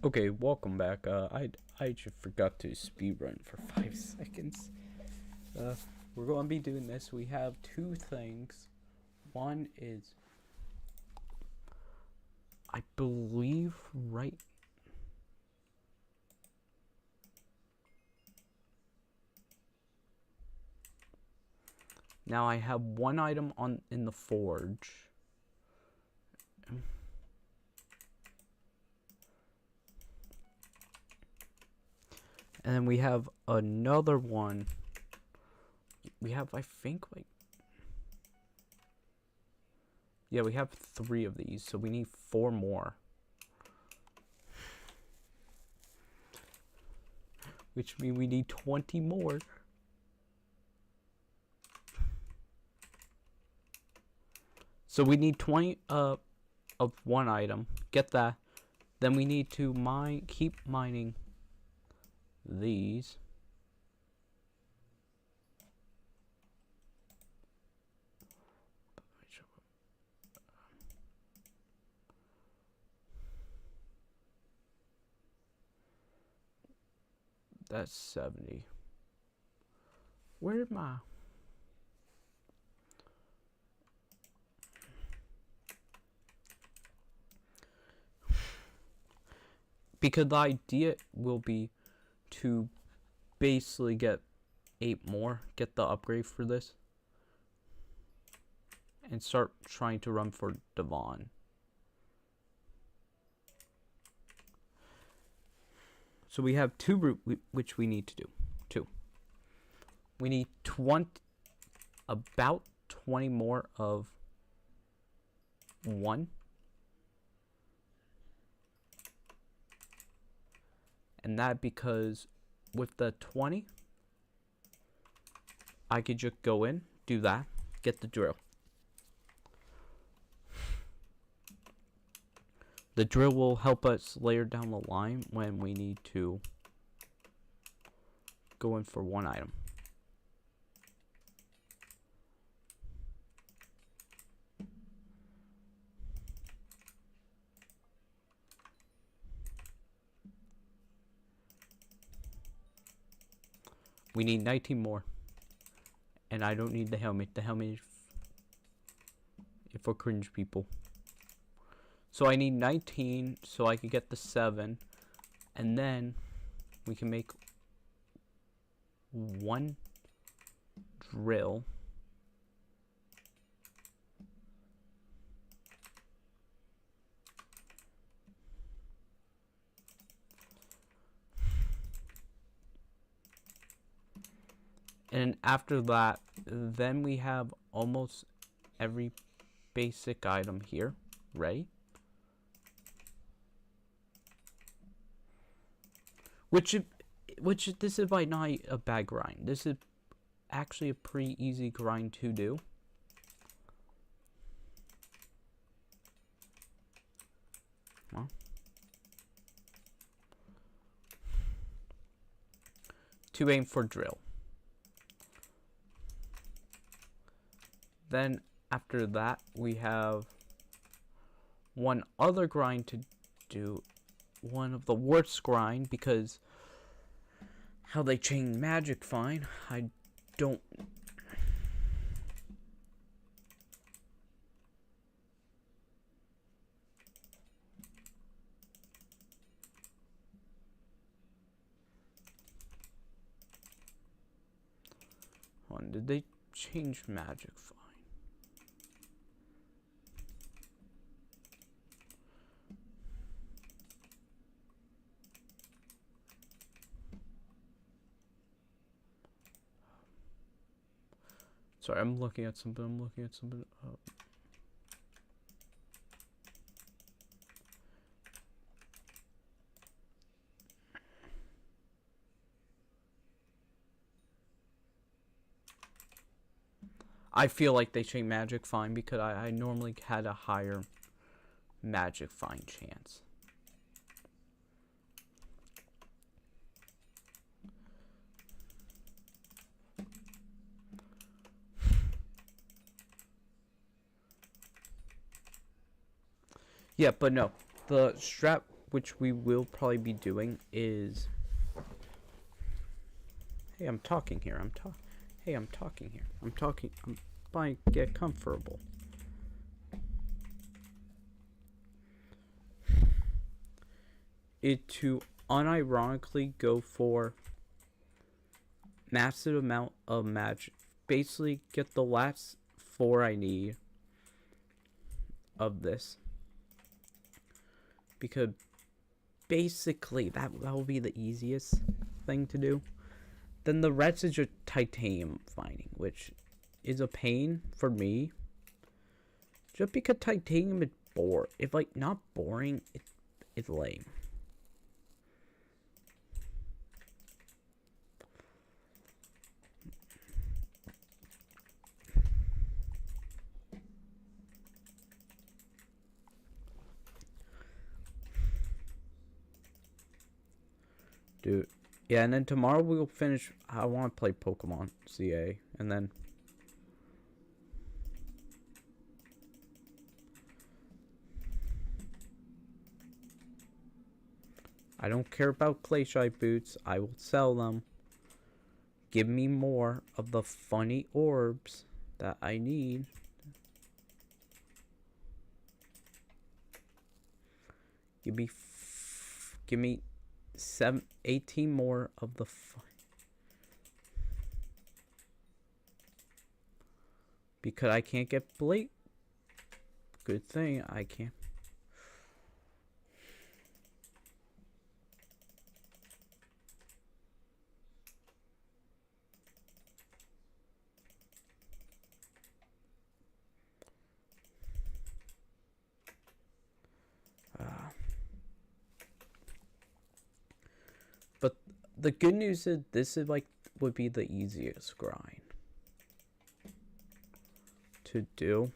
Okay, welcome back. I just forgot to speedrun for 5 seconds. Uh, we're going to be doing this. We have two things. One is, I believe, right. Now I have one item in the forge. And then we have another one. We have, I think, like... Yeah, we have 3 of these, so we need 4 more. Which means we need 20 more. So we need 20 of one item. Get that. Then we need to keep mining these. That's 70. Where am I? Because the idea will be to basically get 8 more, get the upgrade for this, and start trying to run for Devon. So we have 2 route which we need to do. 2. We need about 20 more of 1. And that because with the 20, I could just go in, do that, get the drill. The drill will help us layer down the line when we need to go in for one item. We need 19 more. And I don't need the helmet. The helmet is for cringe people. So I need 19 so I can get the 7. And then we can make 1 drill. And after that, then we have almost every basic item here ready. Which this is by not a bad grind. This is actually a pretty easy grind to do. Well, to aim for drill. Then after that, we have one other grind to do. One of the worst grind because how they chain magic fine, I don't. Hold on, did they change magic fine? Sorry, I'm looking at something. I feel like they changed magic fine because I normally had a higher magic fine chance. Yeah, but no. The strat which we will probably be doing, is... Hey, I'm talking here. I'm talking here. I'm trying to get comfortable. It to unironically go for massive amount of magic. Basically, get the last 4 I need of this. Because basically, that will be the easiest thing to do. Then the rest is your titanium finding, which is a pain for me. Just because titanium is boring. If, like, not boring, it's lame. Dude. Yeah, and then tomorrow we'll finish. I want to play Pokemon CA, and then I don't care about Clayshy boots. I will sell them. Give me more of the funny orbs that I need. Give me 18 more of the because I can't get Blake. Good thing I can't. But the good news is this is like would be the easiest grind to do.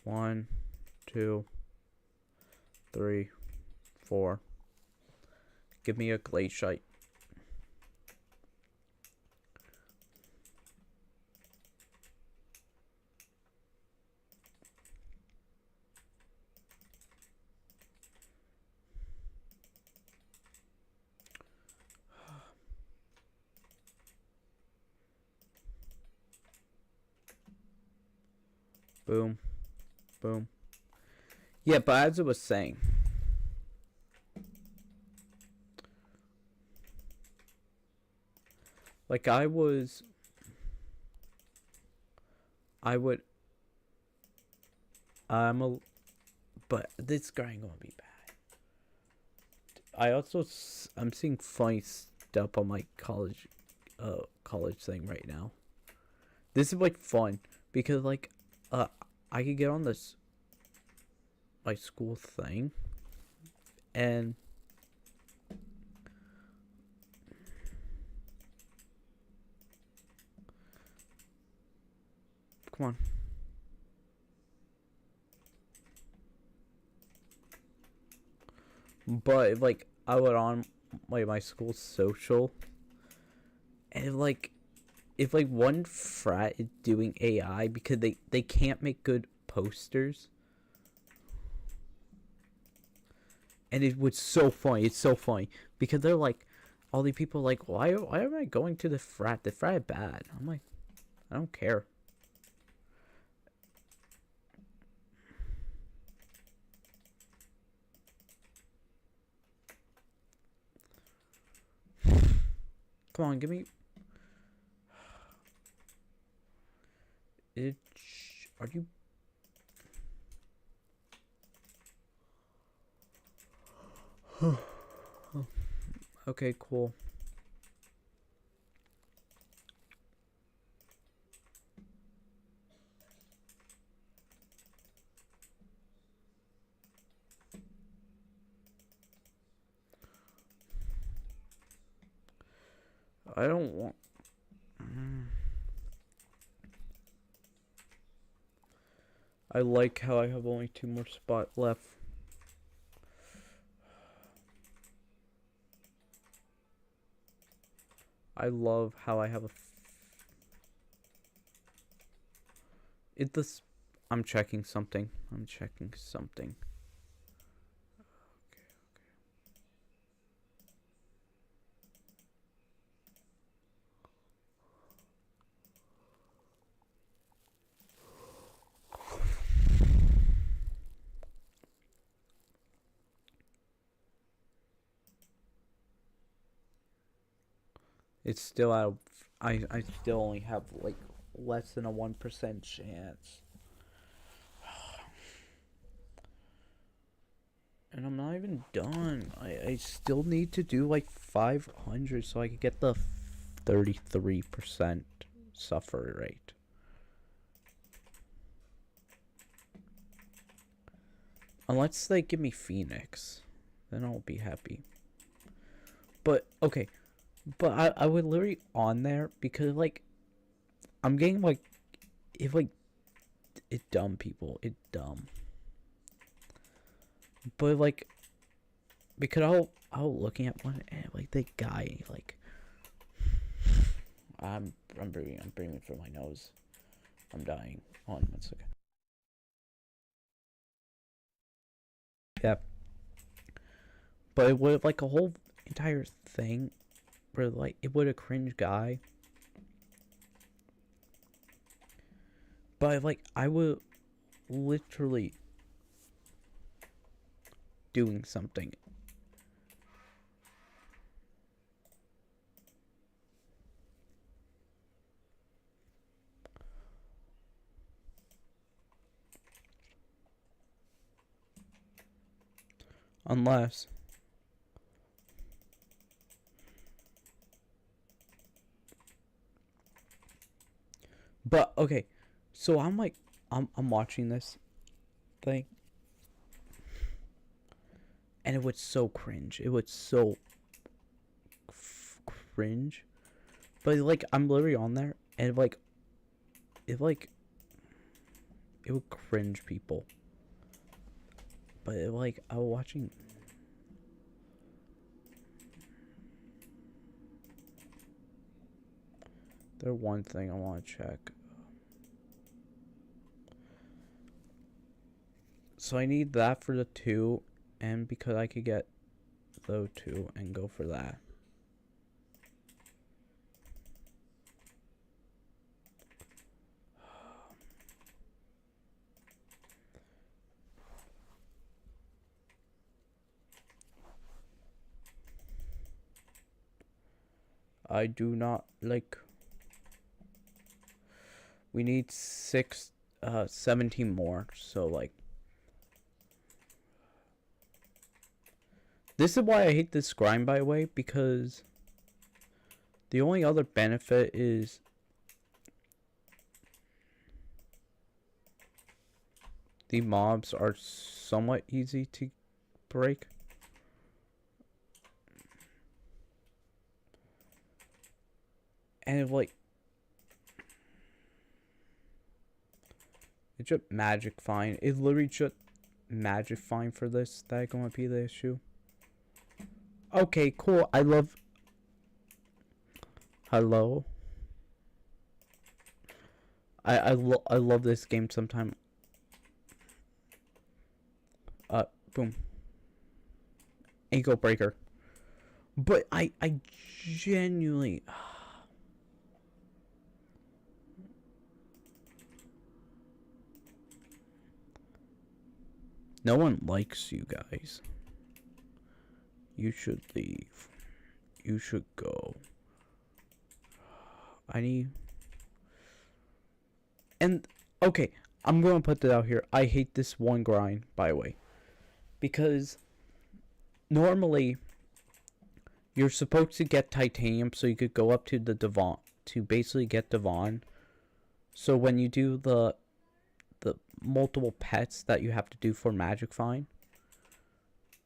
One, 2, 3, 4. Give me a glaciate. Boom. Boom. Yeah, but as I was saying, like I would, but this grind gonna be bad. I'm seeing funny stuff on my college thing right now. This is like fun because like, I could get on this, my school thing, and come on. But like I went on like my school social, and if one frat is doing AI because they can't make good posters, and it was so funny. It's so funny because they're like, all the people are like, why am I going to the frat? The frat is bad. I'm like, I don't care. Come on, give me. Are you? Okay, cool. I don't want. I like how I have only 2 more spots left. I love how I have a... I'm checking something. It's still out of... I still only have, like, less than a 1% chance. And I'm not even done. I still need to do, like, 500 so I can get the 33% suffer rate. Unless they give me Phoenix. Then I'll be happy. But, okay. But I would literally on there because, like, I'm getting, like, if, like, it's dumb, people. It's dumb. But, like, because I'll looking at one and, like, the guy, like, I'm breathing through my nose. I'm dying. Hold on 1 second. Yeah. But it would have, like, a whole entire thing where, like, it would a cringe guy. But, like, I would literally doing something. Unless... But, okay. So, I'm, like... I'm watching this thing. And it was so cringe. It was so... cringe. But, like, I'm literally on there. And, like... It would cringe people. But, like, I was watching... There's one thing I want to check. So I need that for the 2, and because I could get those 2 and go for that. I do not like... We need 17 more, so, like... This is why I hate this grind, by the way, because the only other benefit is the mobs are somewhat easy to break. And, like, it's just magic fine. It literally just magic fine for this that gonna be the issue. Okay, cool. I love... Hello? I love this game sometime. Boom. Ankle breaker. But I genuinely... No one likes you guys. You should leave. You should go. I need... And, okay, I'm going to put that out here. I hate this one grind, by the way. Because, normally, you're supposed to get titanium so you could go up to the Devon. To basically get Devon. So when you do the multiple pets that you have to do for Magic Find,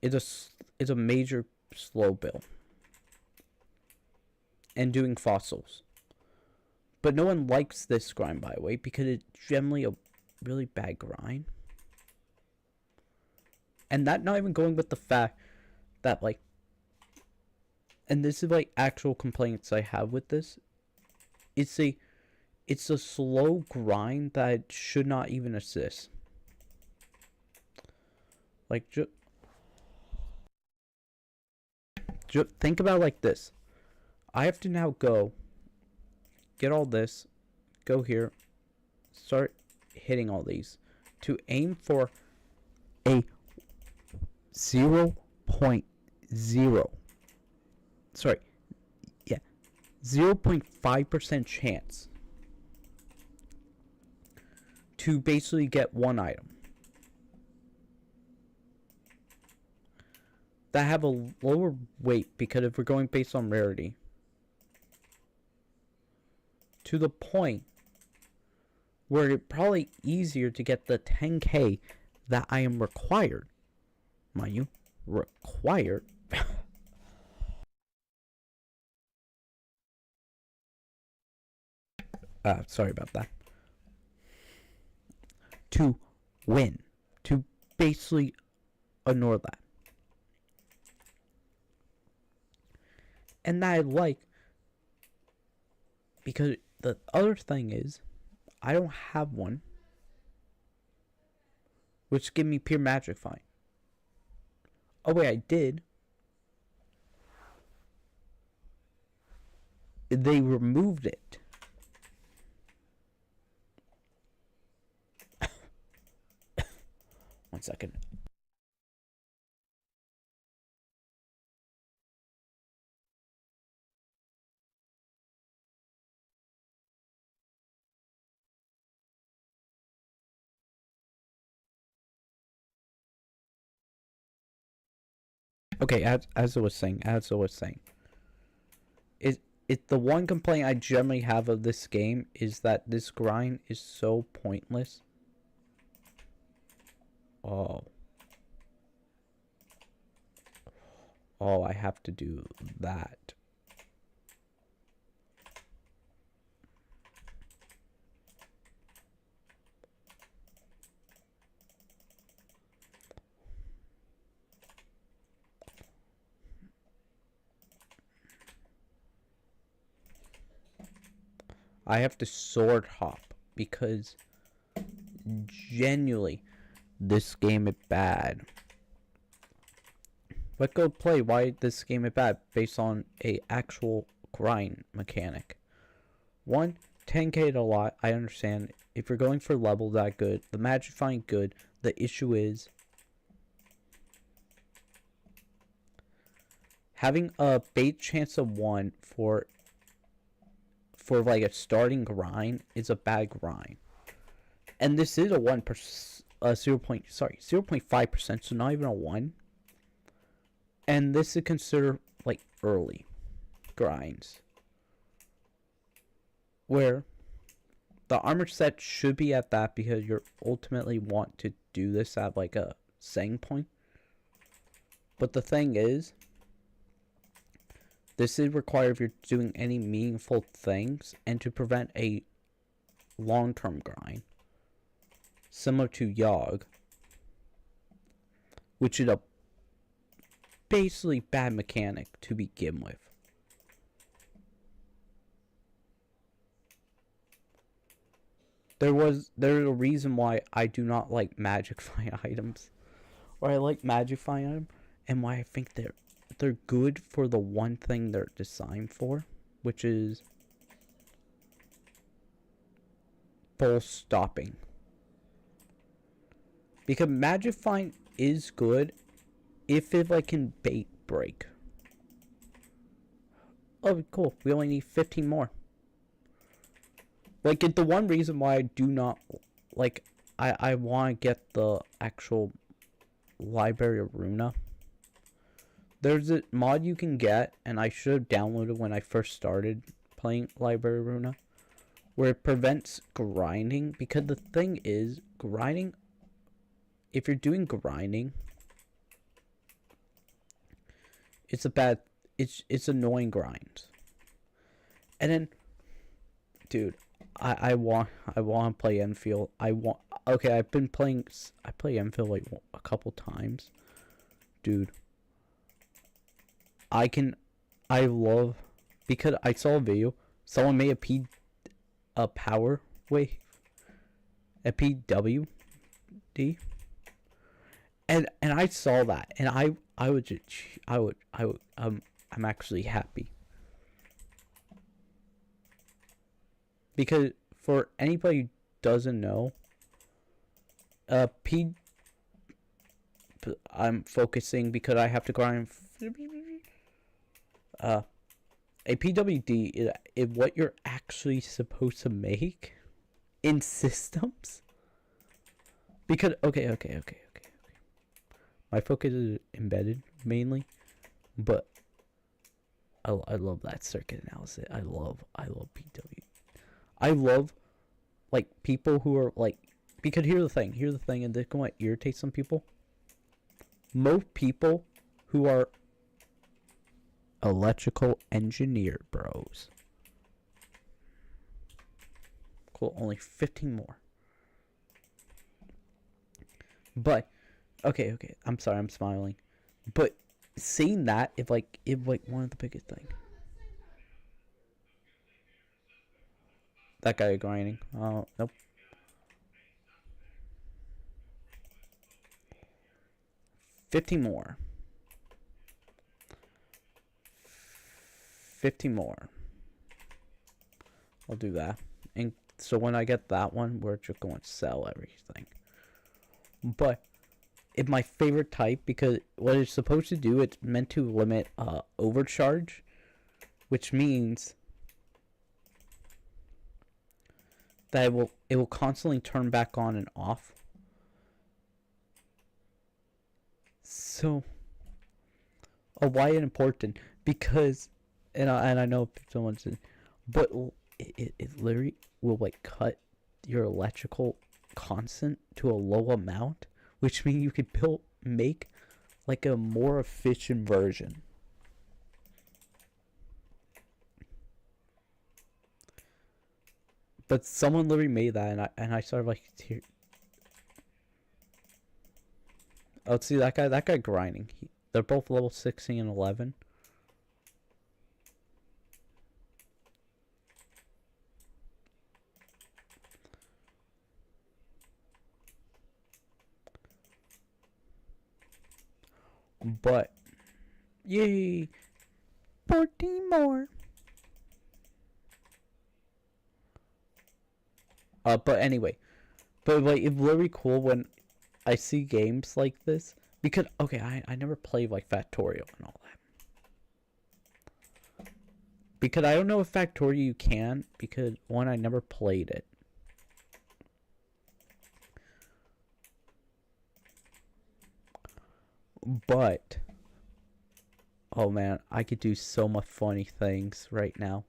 it's a major slow build. And doing fossils. But no one likes this grind, by the way, because it's generally a really bad grind. And that not even going with the fact that, like, and this is, like, actual complaints I have with this. It's a slow grind that should not even assist. Like, just think about it like this. I have to now go get all this, go here, start hitting all these to aim for a 0.5% chance to basically get one item that have a lower weight, because if we're going based on rarity, to the point where it's probably easier to get the 10k that I am required, mind you, required sorry about that, to win, to basically ignore that. And that I like, because the other thing is, I don't have one, which give me pure magic find. Oh wait, I did. They removed it. One second. Okay, as I was saying, it the one complaint I generally have of this game is that this grind is so pointless. Oh, I have to do that. I have to sword hop because genuinely this game is bad. But go play why this game is bad based on a actual grind mechanic. 10k a lot, I understand. If you're going for level that good, the magic find good, the issue is having a base chance of 1 for like a starting grind is a bad grind. And this is a 1%, 0.5%, so not even a 1. And this is considered like early grinds, where the armor set should be at that because you ultimately want to do this at like a setting point. But the thing is, this is required if you're doing any meaningful things and to prevent a long-term grind, similar to Yogg, which is a basically bad mechanic to begin with. There's a reason why I do not like magic find items, or I like magic find items, and why I think they're good for the one thing they're designed for, which is full stopping. Because magic find is good if it like can bait break. Oh, cool. We only need 15 more. Like, the one reason why I do not like I want to get the actual library of Runa. There's a mod you can get, and I should have downloaded when I first started playing Library Runa, where it prevents grinding. Because the thing is, grinding, if you're doing grinding, it's annoying grind. And then, dude, I want to play Enfield. Okay, I play MPhil like a couple times. Dude. I love, because I saw a video, someone made a power wave, a PWD, and I saw that, and I'm actually happy. Because for anybody who doesn't know, I'm focusing because I have to grind. A PWD is what you're actually supposed to make in systems. Because okay. My focus is embedded mainly, but I love that circuit analysis. I love PW. I love like people who are like, because here's the thing, and this might irritate some people. Most people who are electrical engineer bros. Cool, only 15 more. But okay, I'm sorry, I'm smiling. But seeing that, if like one of the biggest things. That guy grinding. Oh, nope. $50 more. 50 more. I'll do that. And so when I get that one, we're just going to sell everything. But it's my favorite type because what it's supposed to do, it's meant to limit overcharge, which means that it will constantly turn back on and off. So, why is it important? Because, and I know someone said, but it literally will like cut your electrical constant to a low amount, which means you could make like a more efficient version. But someone literally made that, and I started like, here. Oh, see that guy grinding. They're both level 16 and 11. But, yay, 14 more. But anyway, but like it's really cool when I see games like this, because okay, I never played like Factorial and all that, because I don't know if Factorial you can, because one, I never played it. But oh man, I could do so much funny things right now.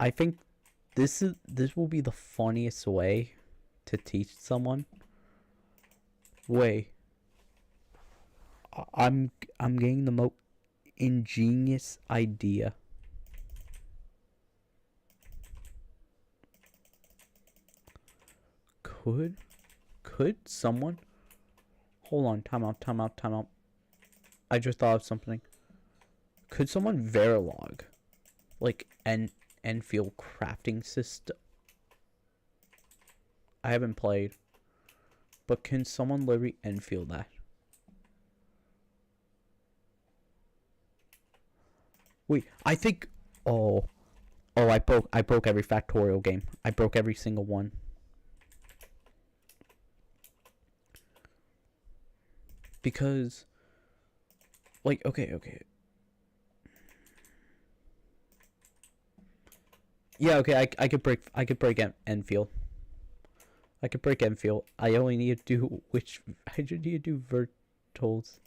I think this will be the funniest way to teach someone. I'm getting the most ingenious idea. Could someone, hold on, time out. I just thought of something. Could someone Verilog like Enfield crafting system? I haven't played, but can someone literally Enfield that? Wait, I think, I broke every Factorial game. I broke every single one. Because like okay. Yeah, okay, I could break Enfield. I could break Enfield. I only need to do I just need to do Virtuals.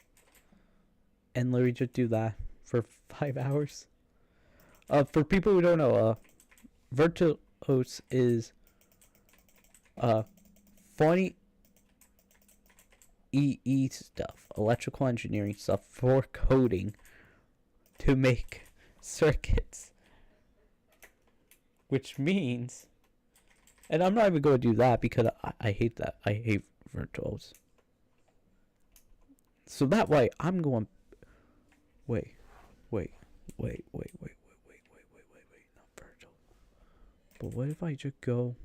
And literally just do that for 5 hours. For people who don't know, Virtuos is funny stuff, electrical engineering stuff for coding to make circuits. Which means, and I'm not even going to do that because I hate that. I hate virtuals. So that way, I'm going, wait, not virtual. But what if I just go,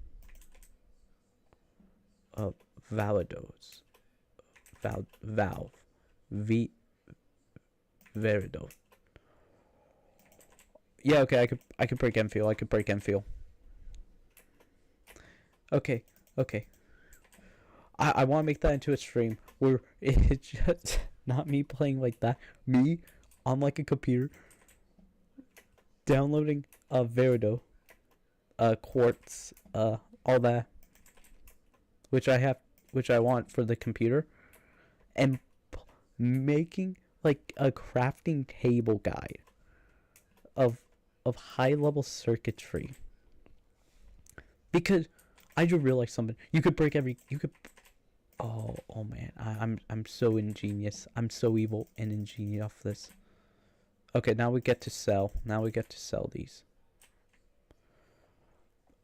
Validos, Valve, Verido. Yeah, okay, I could break Enfield. Okay. I want to make that into a stream where it's just not me playing like that. Me on like a computer downloading Verido, Quartz, all that, which I want for the computer, and making like a crafting table guide of high level circuitry. Because I just realized something. You could break oh man, I'm so ingenious. I'm so evil and ingenious off this. Okay, now we get to sell. These.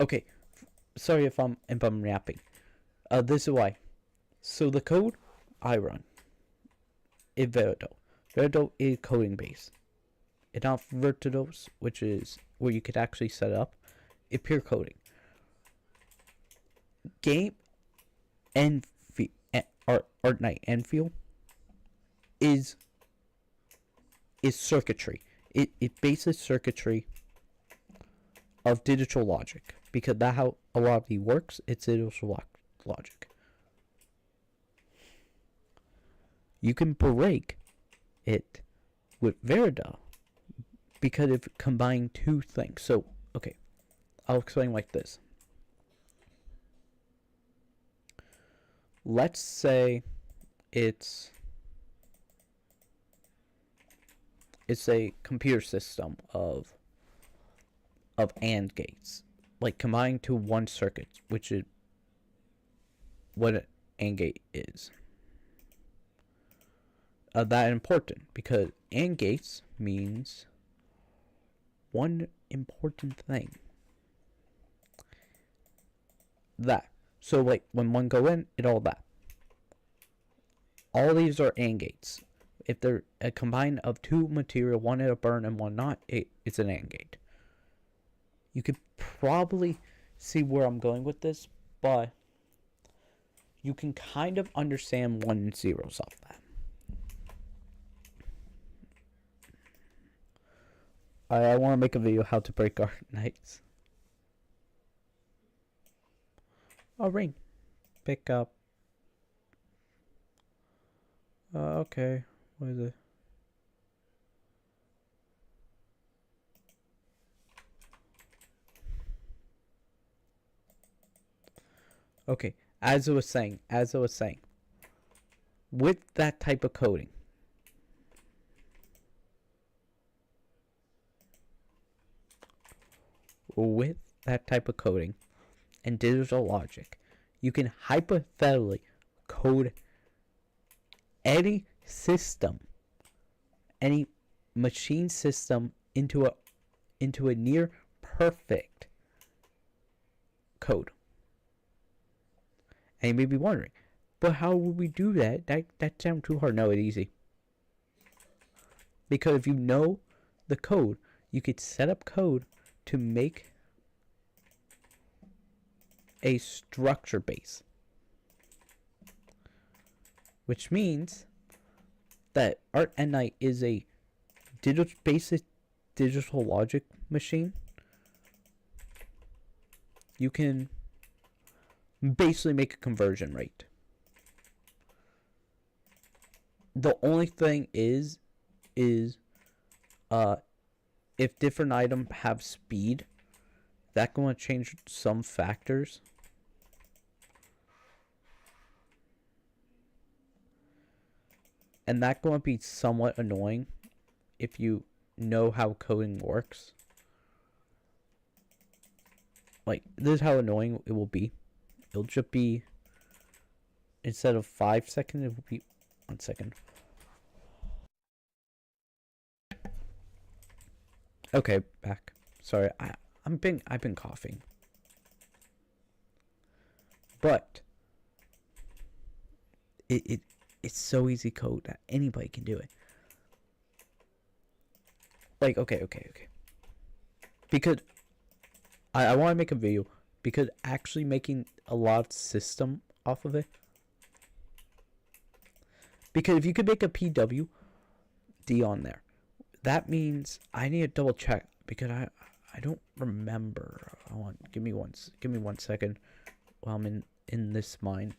Okay, sorry if I'm rapping. This is why. So the code I run is Verido. Verido is coding base. It's not Vertidos, which is where you could actually set it up. It's pure coding. Game and Art Enfield is circuitry. It bases circuitry of digital logic, because that's how a lot of it works. It's digital logic. You can break it with Verido because it combines two things. So, okay, I'll explain like this. Let's say it's a computer system of AND gates, like combined to one circuit, which is what an AND gate is. That important because AND gates means one important thing. That. So like when one go in, it all that. All these are AND gates. If they're a combine of two material, one it'll burn and one not, it's an AND gate. You could probably see where I'm going with this, but you can kind of understand 1 and 0s off that. I want to make a video how to break our nights. Oh, ring. Pick up. Okay. What is it? Okay. As I was saying, with that type of coding, and digital logic, you can hypothetically code any system, any machine system into a near perfect code. And you may be wondering, but how would we do that? That sounds too hard. No, it's easy. Because if you know the code, you could set up code to make a structure base, which means that Art and Night is a basic digital logic machine. You can basically make a conversion rate. The only thing is if different items have speed, that's going to change some factors. And that's going to be somewhat annoying if you know how coding works. Like, this is how annoying it will be. It'll just be, instead of 5 seconds, it will be 1 second. Okay, back. Sorry, I've been coughing. But it's so easy code that anybody can do it. Like, okay. Because I want to make a video because actually making a lot of system off of it. Because if you could make a PWD on there, that means I need to double check because I don't remember. Give me one second while I'm in this mine.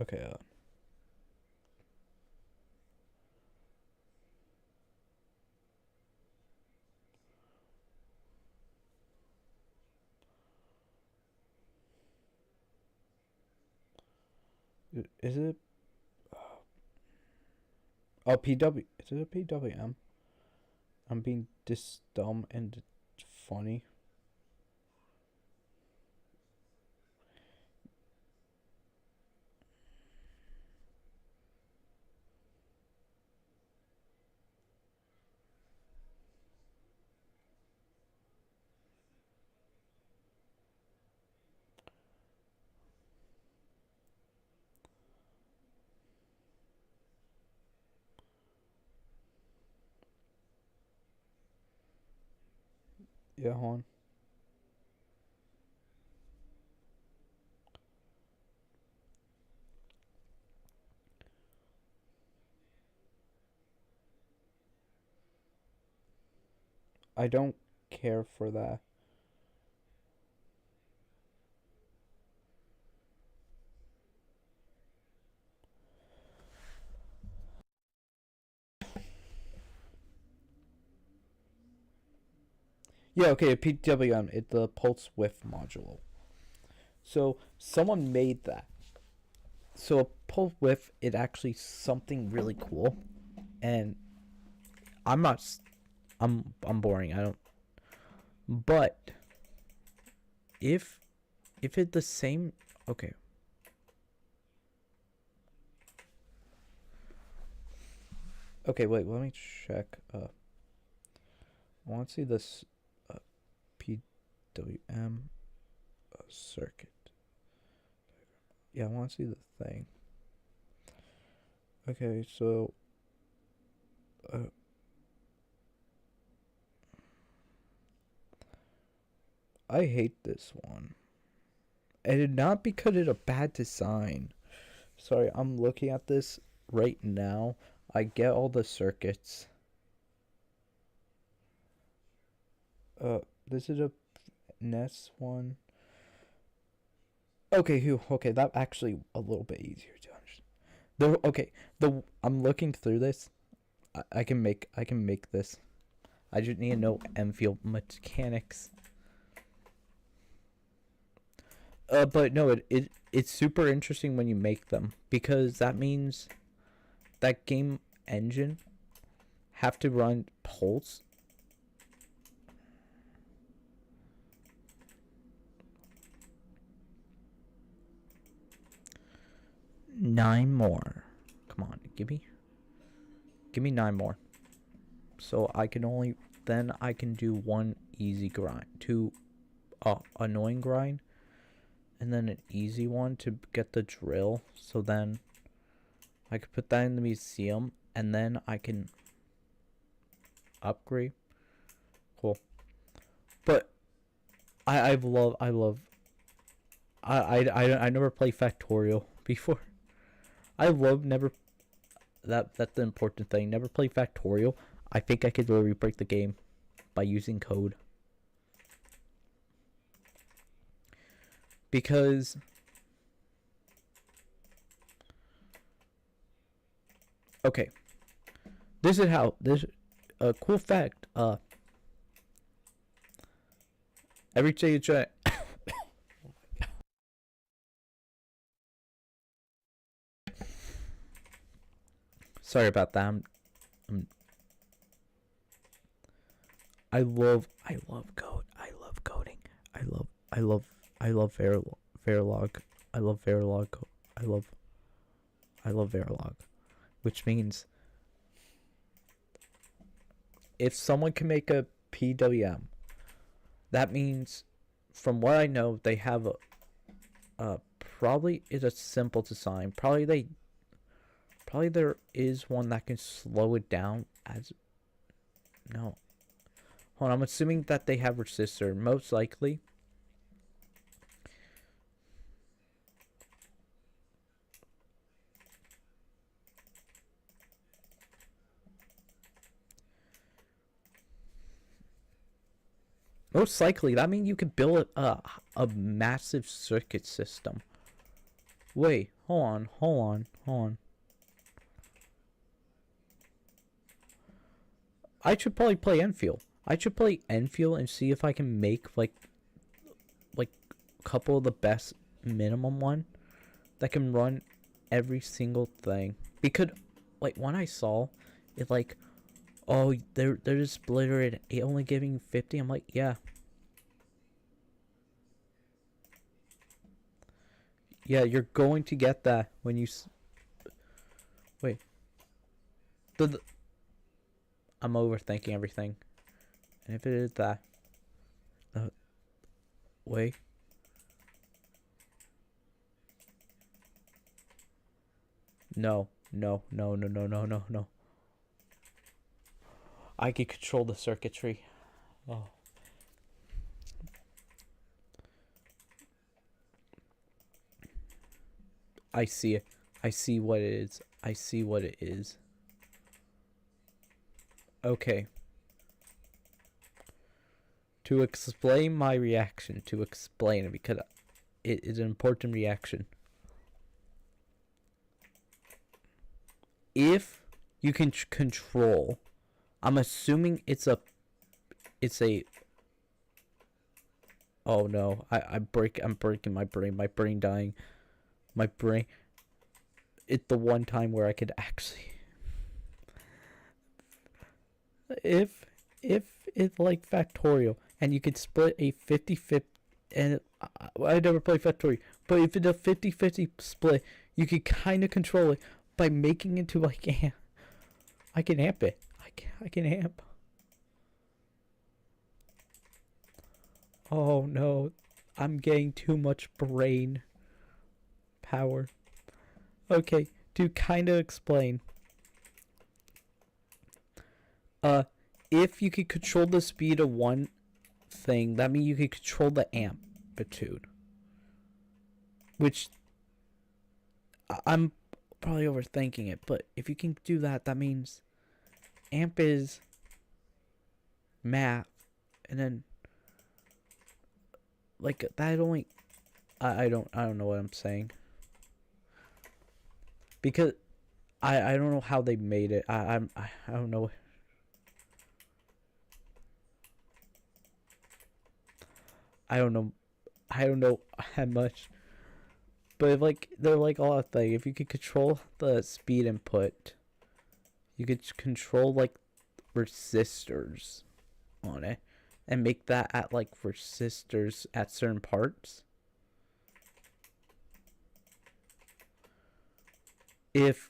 Okay. Is it? Oh, PW. Is it a PWM? I'm being this dumb and funny. Yeah, hold on. I don't care for that. Yeah, okay, a PWM, it's the pulse width module. So someone made that. So a pulse width is actually something really cool, and I'm not. I'm boring. I don't. But if it's the same, okay. Okay, wait. Let me check. I want to see this PWM circuit. Yeah, I want to see the thing. Okay, so I hate this one. And not because it's a bad design. Sorry, I'm looking at this right now. I get all the circuits. This is a NES one. Okay, okay, that actually a little bit easier to understand. I'm looking through this. I can make this. I just need to know Enfield mechanics. But no, it's super interesting when you make them because that means that game engine have to run pulse. Nine more. Come on, give me 9 more. So I can do one easy grind, two annoying grind, and then an easy one to get the drill. So then I could put that in the museum, and then I can upgrade. Cool. But I never played Factorial before. That's the important thing. Never played Factorial. I think I could literally break the game by using code. Because okay. This is how a cool fact, every day you try sorry about that. I love code. I love coding. I love I love Verilog. I love Verilog. I love Verilog. Which means if someone can make a PWM, that means from what I know they have a probably is a simple design. Probably there is one that can slow it down as no. Hold on, I'm assuming that they have resistor, most likely. Most likely, that means you could build a massive circuit system. Wait, hold on. I should probably play Enfield. I should play Enfield and see if I can make like a couple of the best minimum one that can run every single thing. Because like when I saw it, like, oh, they're just splitter it only giving 50. I'm like, yeah. Yeah, you're going to get that when you wait. I'm overthinking everything. And if it is that wait. No. I can control the circuitry. Oh. I see it. I see what it is. I see what it is. Okay. To explain my reaction, to explain it, because it is an important reaction. If you can control, I'm assuming it's a oh no, I'm breaking my brain dying. My brain, it's the one time where I could actually, if it's like Factorial and you could split a 50-50, and I never played Factorial, but if it's a 50-50 split, you could kind of control it by making it to like I can amp it. I can amp. Oh no, I'm getting too much brain power. Okay, to kind of explain. If you could control the speed of one thing, that means you could control the amplitude. Which I'm probably overthinking it, but if you can do that, that means amp is math, and then like that only I don't know what I'm saying. Because I don't know how they made it. I don't know. I don't know how much. But like they're like a lot of things. If you could control the speed input, you could control like resistors on it and make that at like resistors at certain parts. If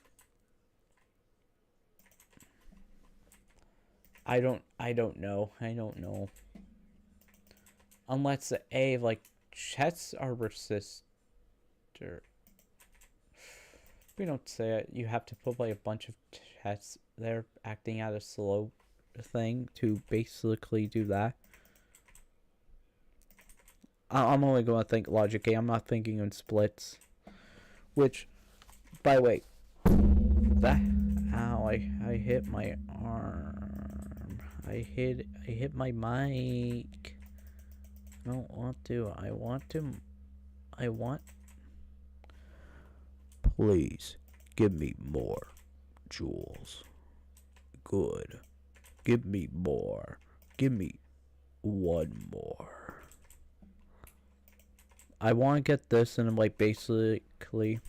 I don't know. Unless the A like chets are resistor. We don't say it. You have to put like a bunch of chets there acting at a slow thing to basically do that. I'm only going to think logic A. I'm not thinking in splits. Which, by the way, that ow, I hit my arm. I hit my mic. I don't want to. I want. Please give me more jewels. Good. Give me more. Give me one more. I want to get this and like basically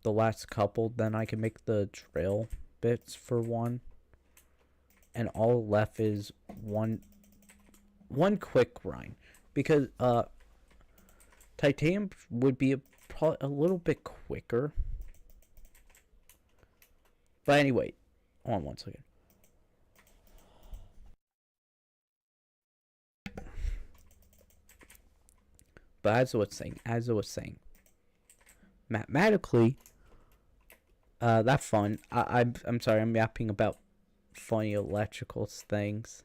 the last couple, then I can make the drill bits for one. And all left is one one quick grind, because titanium would be probably a little bit quicker. But anyway, hold on one second. But as I was saying, mathematically, that's fun. I'm sorry, I'm yapping about funny electrical things.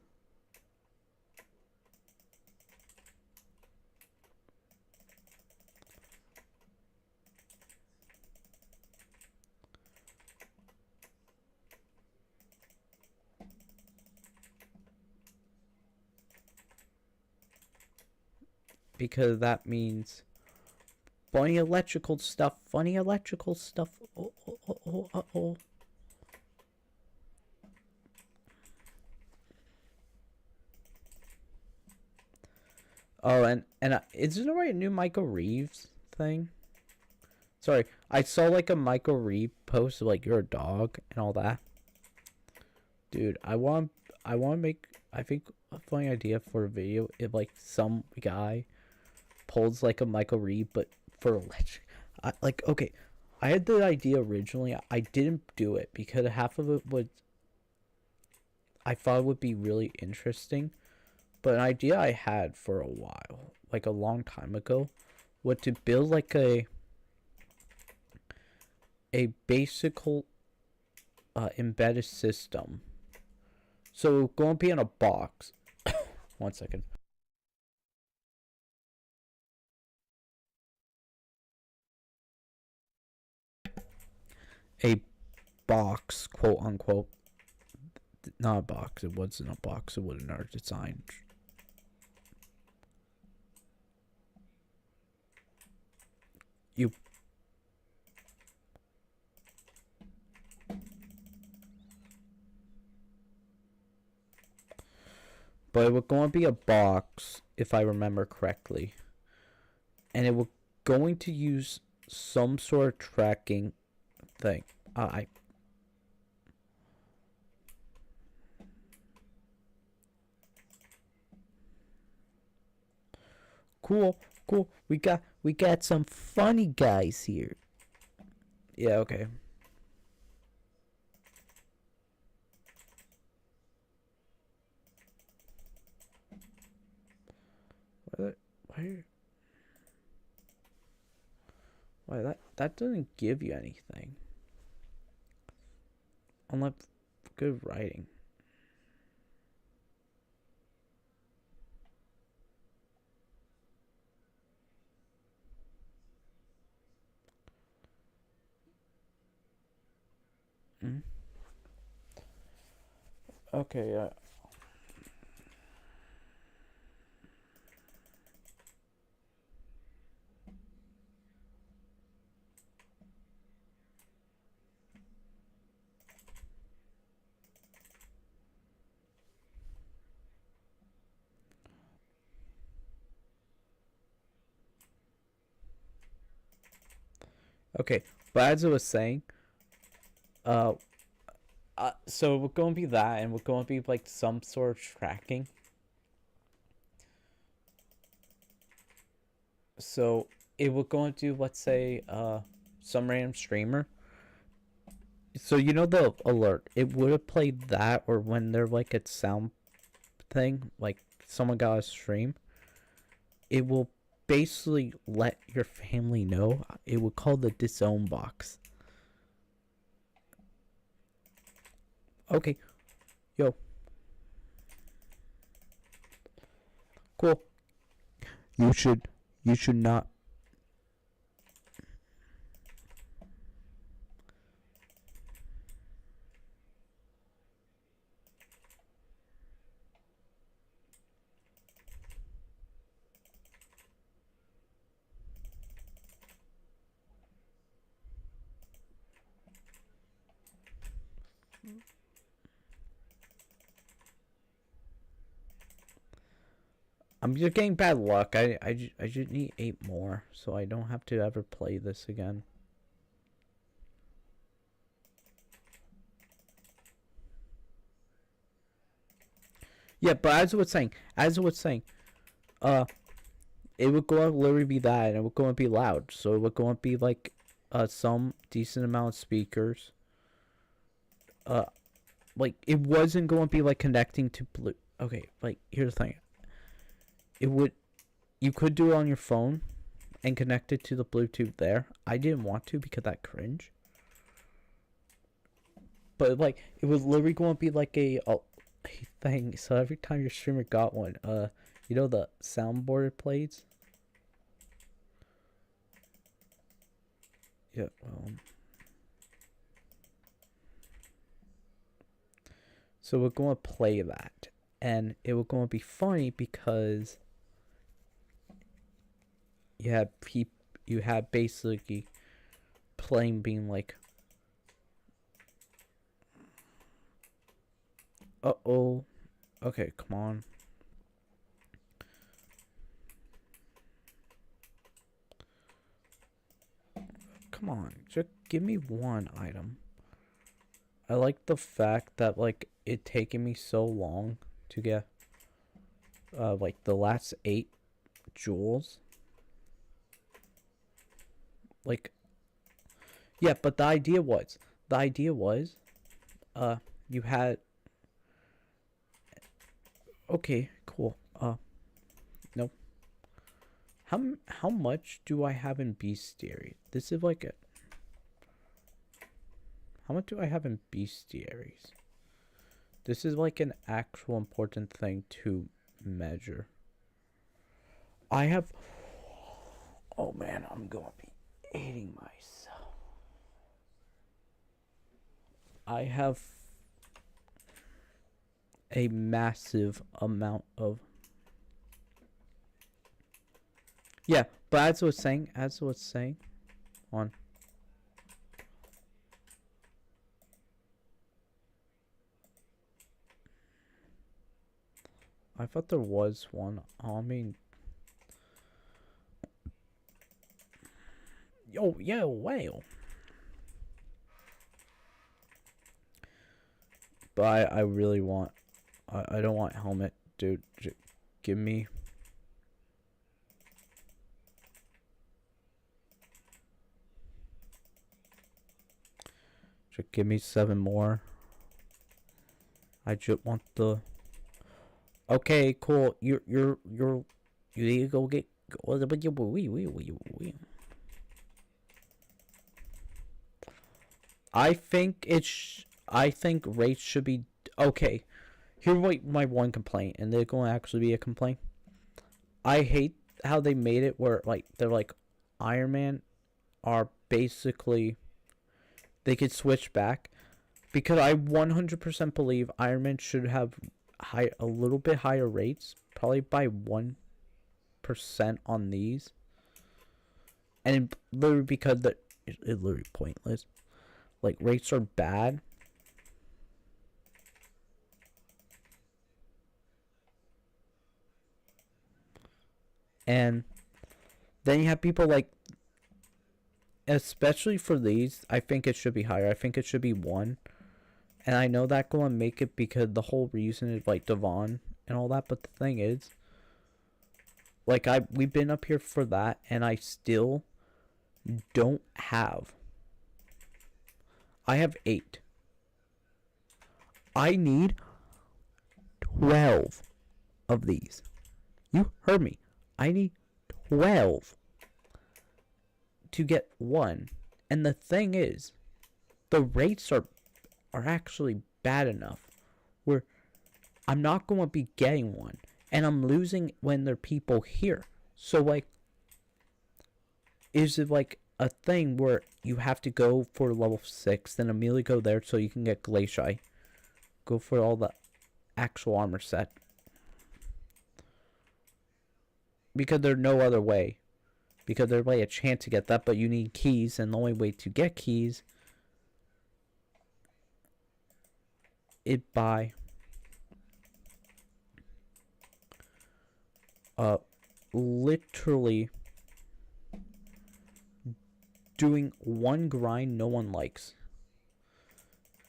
Because that means funny electrical stuff. Funny electrical stuff. Oh. Oh, and isn't there a new Michael Reeves thing? Sorry, I saw like a Michael Reeves post of, like, you're a dog and all that. Dude, I want to make, I think, a funny idea for a video if, like, some guy pulls like a Michael Reeves but for electric. Like, okay, I had the idea originally. I didn't do it because half of it would, I thought would be really interesting. But an idea I had for a while, like a long time ago, was to build like a basic embedded system. So it's going to be in a box. One second. A box, quote unquote. Not a box. It wasn't a box. It was an art design. But it was going to be a box, if I remember correctly. And it was going to use some sort of tracking thing. Cool. We got some funny guys here. Yeah, okay. Why that doesn't give you anything. Unless good writing. Okay, okay, but as I was saying, so we're going to be that, and we're going to be like some sort of tracking. So it will go into, let's say, some random streamer. So you know the alert, it would have played that, or when they're like a sound thing, like someone got a stream, it will basically let your family know. It would call the disown box. Okay, yo, cool. You should not. I'm just getting bad luck. I just need 8 more, so I don't have to ever play this again. Yeah, but as I was saying, uh, it would going to literally be that, and it would going to be loud. So it would going to be like, some decent amount of speakers. Uh, like it wasn't going to be like connecting to blue. Okay, like here's the thing. It would, you could do it on your phone, and connect it to the Bluetooth there. I didn't want to because that cringe. But like it was literally going to be like a thing. So every time your streamer got one, you know the soundboard it plays. Yeah. So we're going to play that, and it was going to be funny because you had basically playing being like, uh-oh. Okay, come on. Come on, just give me one item. I like the fact that like it taken me so long to get like the last 8 jewels. Like, yeah, but the idea was you had, okay, cool. Nope. How much do I have in bestiary? This is like a, how much do I have in bestiaries? This is like an actual important thing to measure. I have, oh man, I'm gonna be hating myself. I have a massive amount of, yeah, but as I was saying on, I thought there was one. I mean, yo, whale. But I really want, I don't want helmet, dude. Give me. Just give me 7 more. I just want the. Okay, cool. You need to go get. I think rates should be okay. Here's my one complaint, and they're going to actually be a complaint. I hate how they made it where like they're like Iron Man are basically, they could switch back, because I 100% believe Iron Man should have a little bit higher rates, probably by 1% on these, and literally because it's literally pointless. Like rates are bad. And then you have people like, especially for these, I think it should be higher. I think it should be 1. And I know that going to make it because the whole reason is like Devon and all that. But the thing is, like we've been up here for that, and I still don't have. I have 8. I need 12 of these. You heard me. I need 12 to get 1. And the thing is, the rates are actually bad enough where I'm not going to be getting 1. And I'm losing when there are people here. So, like, is it like a thing where you have to go for level 6, then immediately go there so you can get Glaciai? Go for all the actual armor set. Because there's no other way. Because there's like a chance to get that, but you need keys, and the only way to get keys is by literally doing one grind no one likes.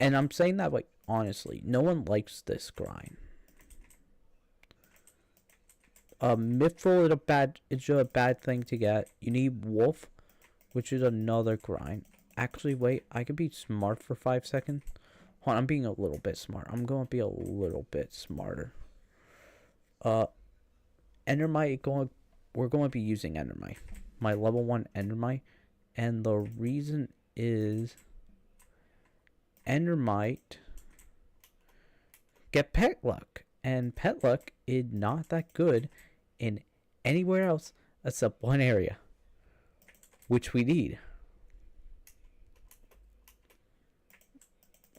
And I'm saying that like honestly, no one likes this grind. Mithril is a bad thing to get. You need wolf, which is another grind. Actually, wait, I could be smart for 5 seconds. Hold on, I'm being a little bit smart. I'm going to be a little bit smarter. Endermite, we're going to be using Endermite. My level 1 Endermite. And the reason is Endermite get pet luck. And pet luck is not that good in anywhere else except one area, which we need.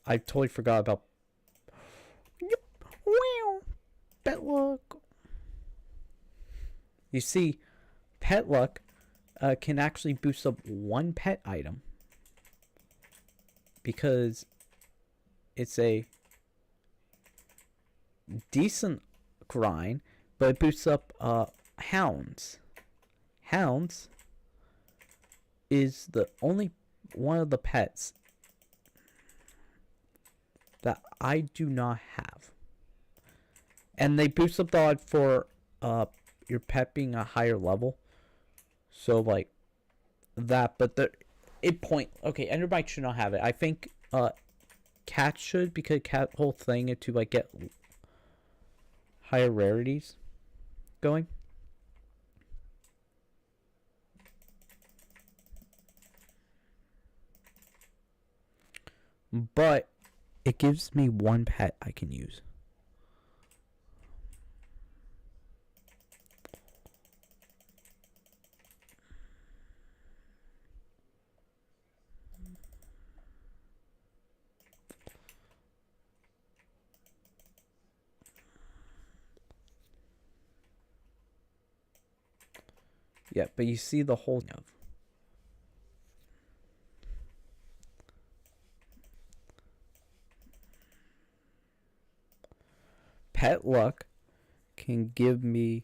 I totally forgot about pet luck. You see, pet luck can actually boost up one pet item because it's a decent grind, but it boosts up hounds. Hounds is the only one of the pets that I do not have, and they boost up the odds for your pet being a higher level. So like that, but okay, Enderbite should not have it. I think cat should, because cat whole thing is to like get higher rarities going. But it gives me one pet I can use. Yeah, but you see the whole of pet luck can give me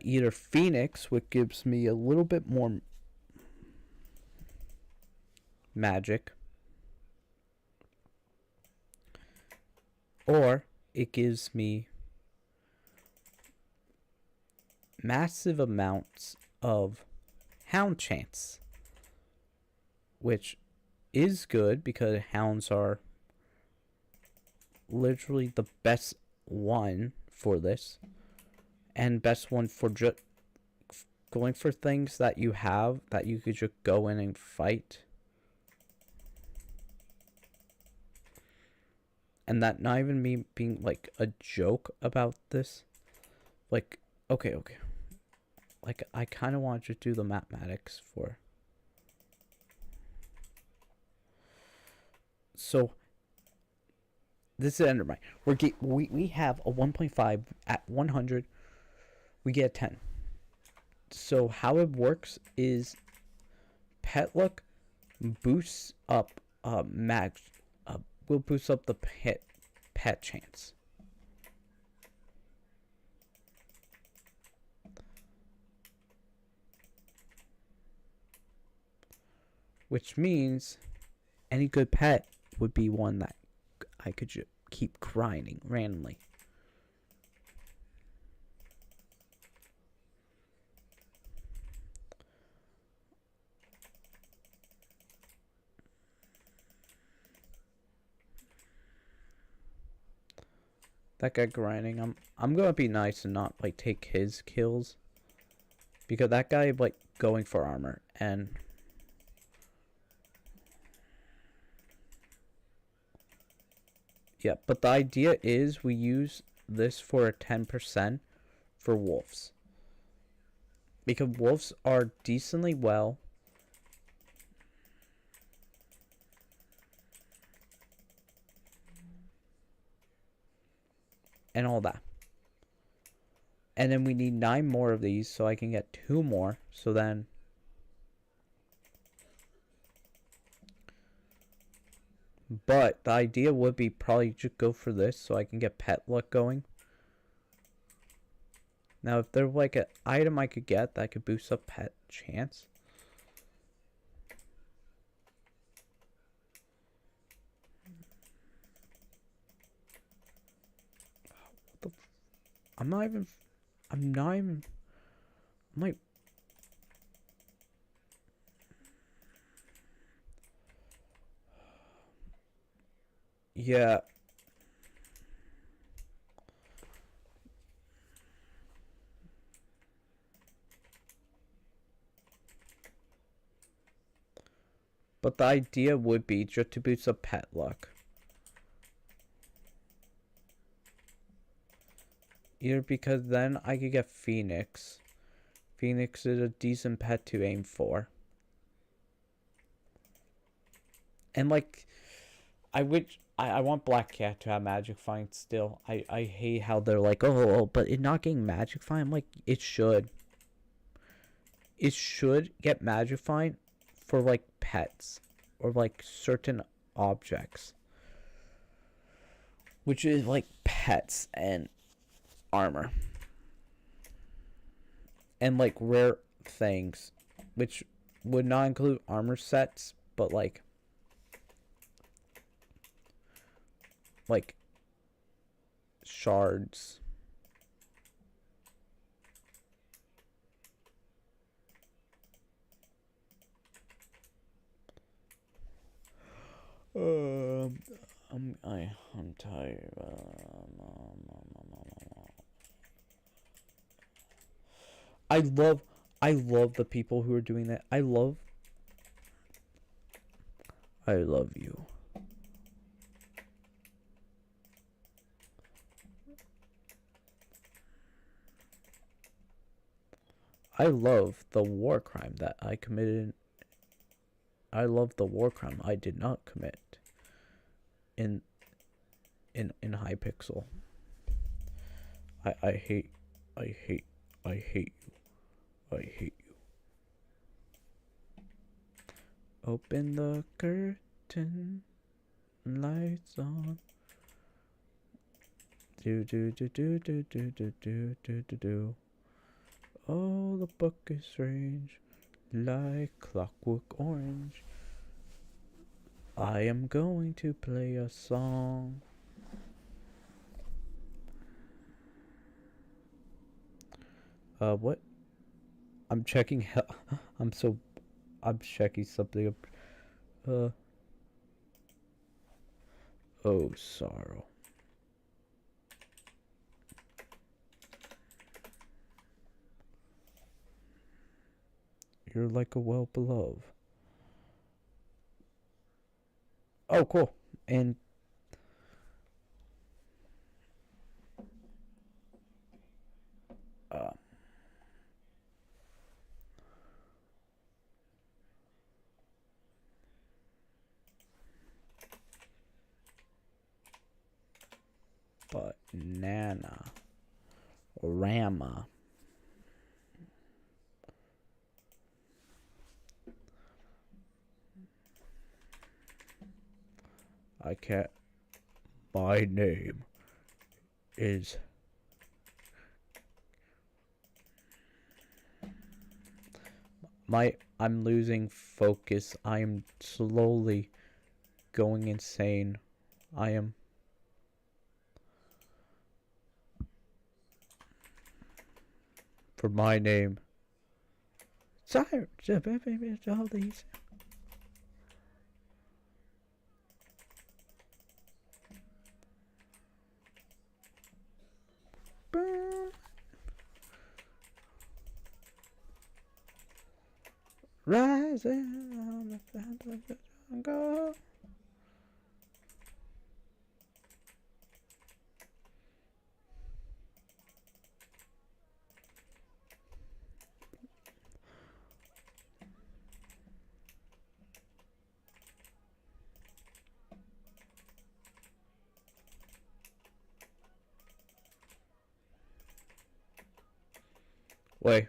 either Phoenix, which gives me a little bit more magic, or it gives me massive amounts of hound chance, which is good because hounds are literally the best one for this, and best one for just going for things that you have that you could just go in and fight. And that not even me being like a joke about this. Like, okay. Like, I kind of want to do the mathematics for. So, this is Endermite. We have a 1.5 at 100. We get 10. So, how it works is pet luck boosts up will boost up the pet chance. Which means any good pet would be one that I could just keep grinding randomly. That guy grinding, I'm gonna be nice and not like take his kills, because that guy like going for armor. And yeah, but the idea is we use this for a 10% for wolves, because wolves are decently well and all that. And then we need 9 more of these, so I can get 2 more. So then but the idea would be probably just go for this so I can get pet luck going. Now if there's like an item I could get that could boost up pet chance. I'm not even... I'm like... Yeah. But the idea would be just to boost up pet luck. Either because then I could get Phoenix. Phoenix is a decent pet to aim for. And like, I want Black Cat to have Magic Find still. I hate how they're like, oh, but it not getting Magic Find. I'm like, it should. It should get Magic Find for like pets or like certain objects. Which is like pets and armor. And like rare things. Which would not include armor sets, but like shards. I'm tired. I love the people who are doing that. I love you. I love the war crime that I committed. I love the war crime I did not commit in Hypixel. I hate you. I hate you. Open the curtain, lights on. Do. Oh, the book is strange, like clockwork orange. I am going to play a song. What? I'm checking. I'm checking something up. Oh, sorrow. You're like a well-beloved. Oh, cool. And banana, Rama. I can't. My name is. I'm losing focus. I am slowly going insane. I am. For my name. Sorry. All these. Rising on the front of the jungle. Wait.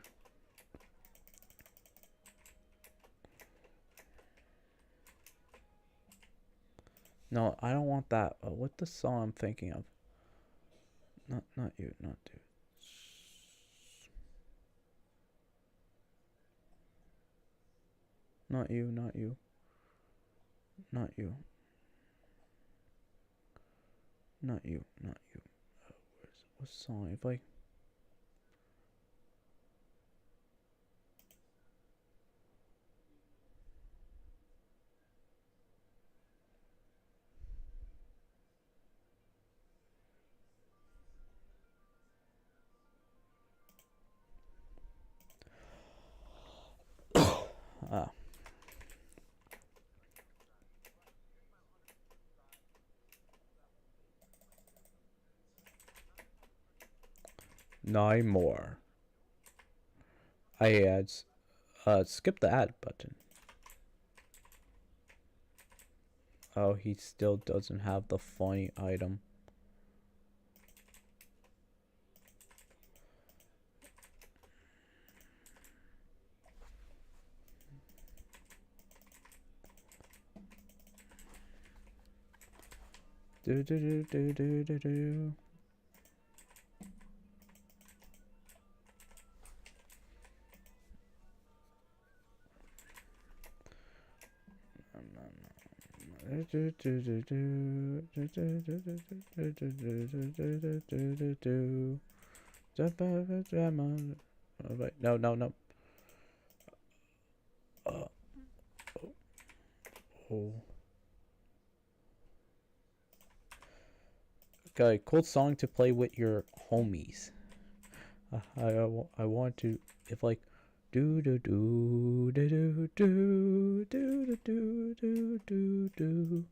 No, I don't want that. What the song I'm thinking of? Not you, not dude. Not you, not you. Not you. Not you, not you. What song? If I Ah. Nine more. I ads. Skip the ad button. Oh, he still doesn't have the funny item. Do do do do do do do. No, no, no. Oh. Okay, cool song to play with your homies. I want to, if like, do do do do do do do do do do do.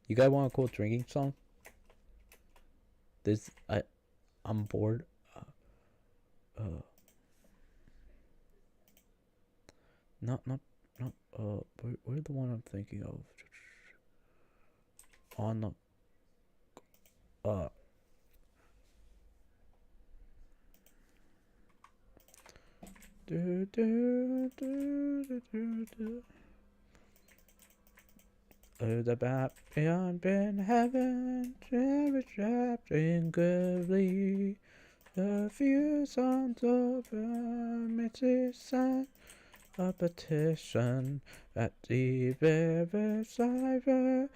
You guys want a cool drinking song? I'm bored. Not where the one I'm thinking of? On the do do do do do do. Oh, the bat beyond been heaven, never trapped in gravely. The few songs of a sign, a petition at the very cyber,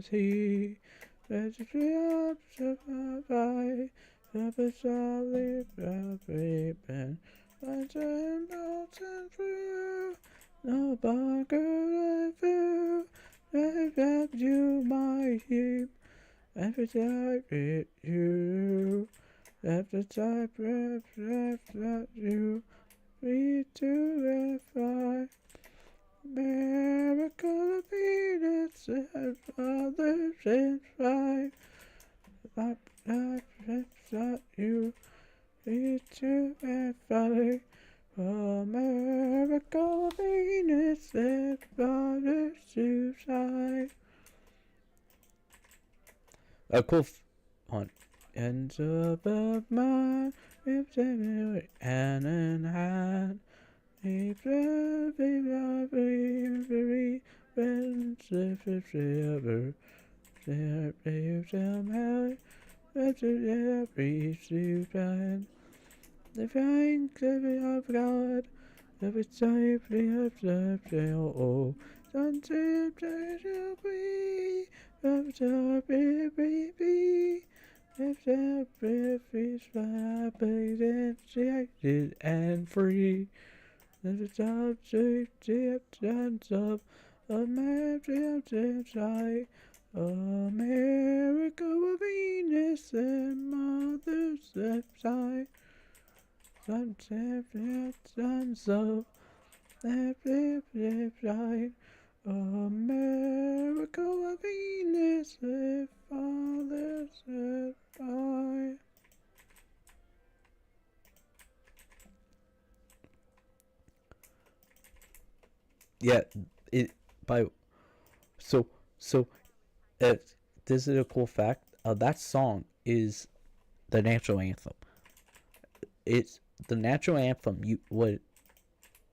he, registry of survive, the solid been, and mountain through. No bunker I feel, that you might hear. Every time it you, every time that you read to verify. Miracle of Venus and others in five. That you read to verify. A miracle of Venus and others suicide. A cool on ends above my ribs and in hand. A very ever somehow every time the thanks of God every time of the oh sunset shall be of the baby if the breath is rapid and free. There's a top tip dance up a map inside a miracle of Venus and Mother's side. Sunset dance up that side a miracle of Venus and Father's side. Yeah, it by so this is a cool fact. That song is the national anthem. It's the national anthem. You would,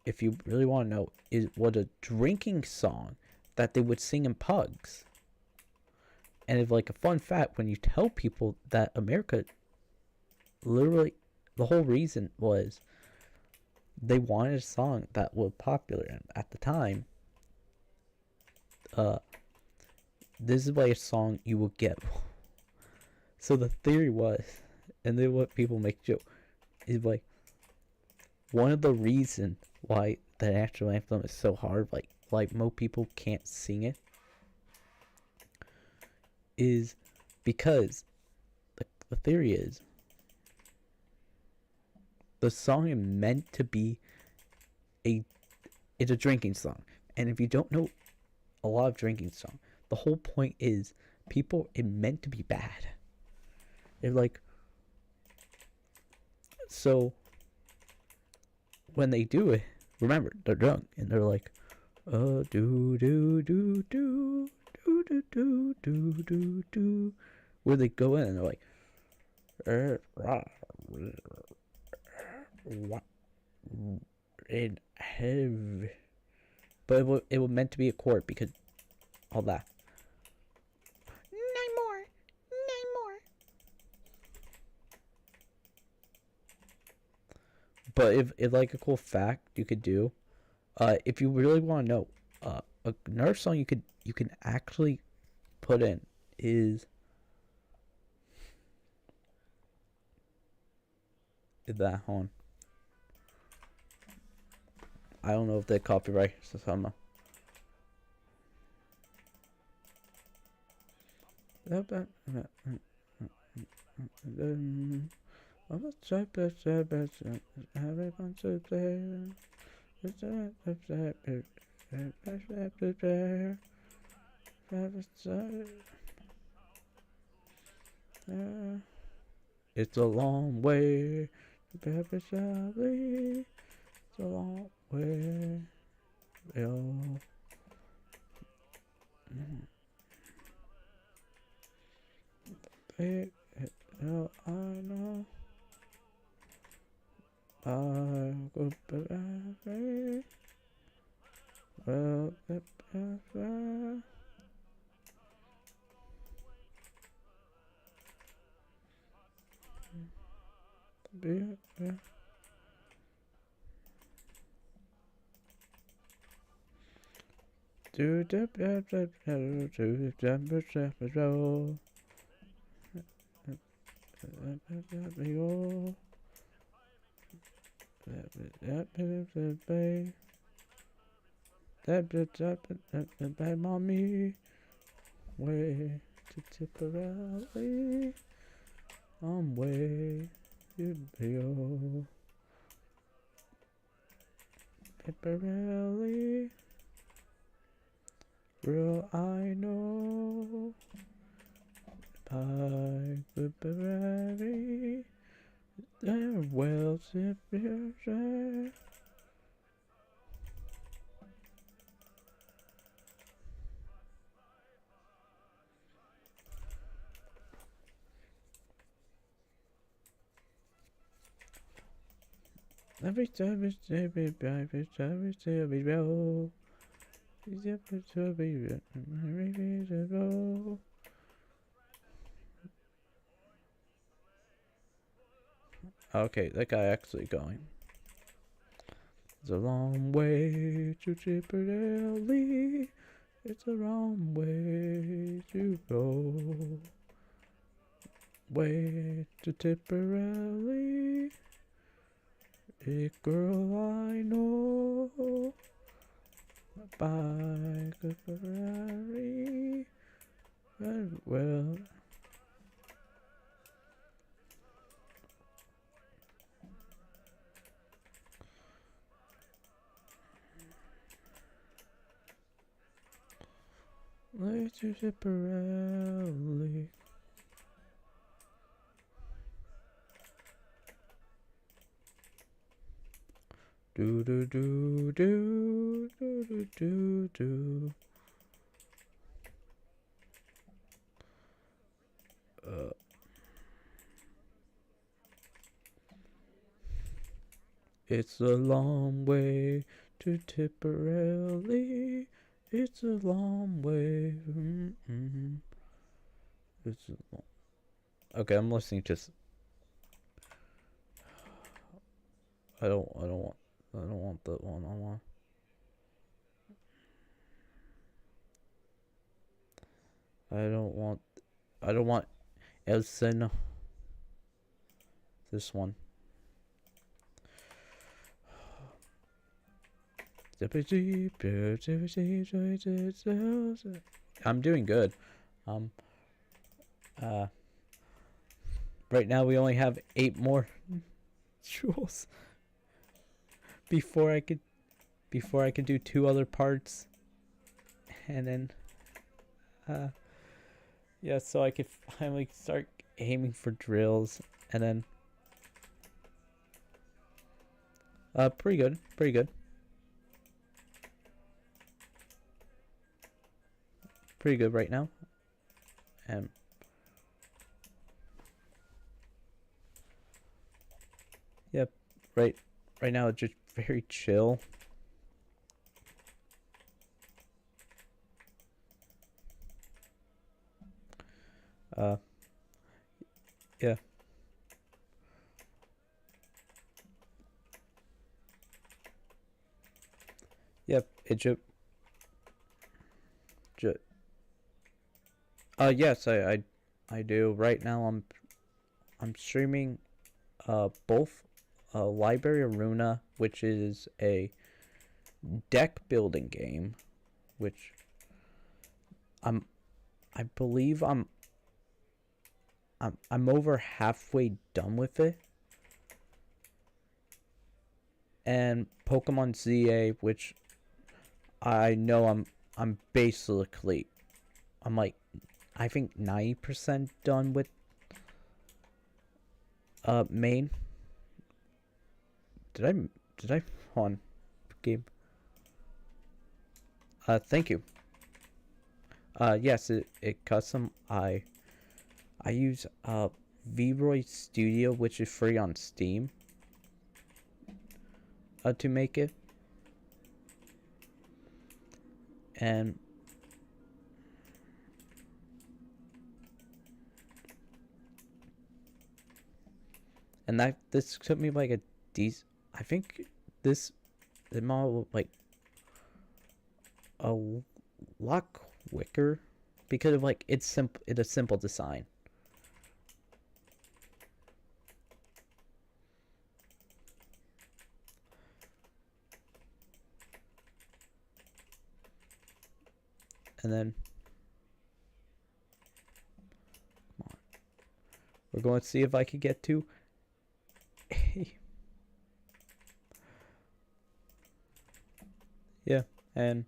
if you really want to know, is what a drinking song that they would sing in pugs. And if like a fun fact, when you tell people that America, literally, the whole reason was they wanted a song that was popular, and at the time, this is like a song you will get. So the theory was, and then what people make joke is like one of the reasons why the national anthem is so hard, like most people can't sing it, is because the theory is the song is meant to be a it's a drinking song. And if you don't know a lot of drinking song, the whole point is people it meant to be bad. They're like, so when they do it, remember they're drunk and they're like, do do do do do do do do do do, where they go in and they're like, in heavy, but it was meant to be a chord because all that. Nine more. But if like a cool fact you could do, if you really want to know, another song you can actually put in is that one. I don't know if they copyright somehow. It's a long way. It's a long way. I know. I go back. Well, do the that mommy way to Tipperary. I'm way to go. Tipperary. Girl, I know. By Tipperary. There well Tipperary. Every time it's every time it's every roll. Okay, that guy actually going. It's a long way to Tipperary. It's a long way to go. Way to Tipperary. A girl I know. By Tipperary. And well. Way to Tipperary. Do do do do do do do. It's a long way to Tipperary. It's a long way. It's a long. Okay, I'm listening to. I don't want that one. I don't want Elsen. This one. I'm doing good. Right now we only have 8 more jewels before I could before I can do 2 other parts. And then, yeah, so I could finally start aiming for drills. And then, pretty good, pretty good. Pretty good right now. And yep, right now it's just very chill. Yeah. Yep, it just yes, I do. Right now I'm streaming both Library Aruna, which is a deck building game, which I believe I'm over halfway done with it. And Pokemon ZA, which I know I'm basically like I think 90% done with main. Did I hold on game? Thank you. Yes, it custom. I use VRoid Studio, which is free on Steam, to make it. And this took me like I think this model like a lot quicker because of like it's a simple design. And then come on, we're going to see if I can get to yeah, and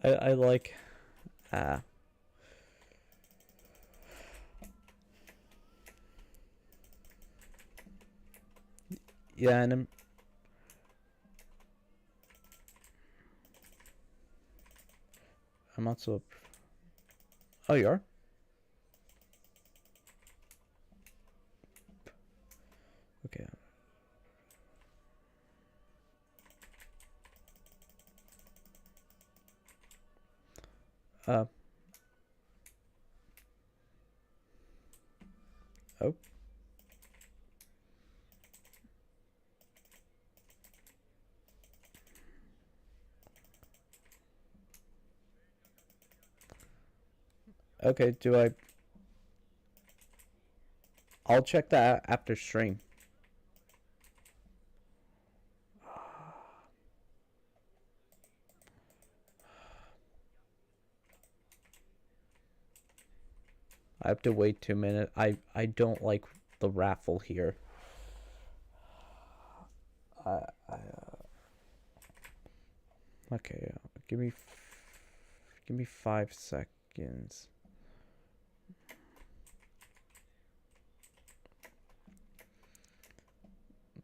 I like yeah, and I'm not so. Oh, you are? Okay. Oh. Okay, I'll check that after stream. I have to wait 2 minutes. I don't like the raffle here. Okay, give me 5 seconds.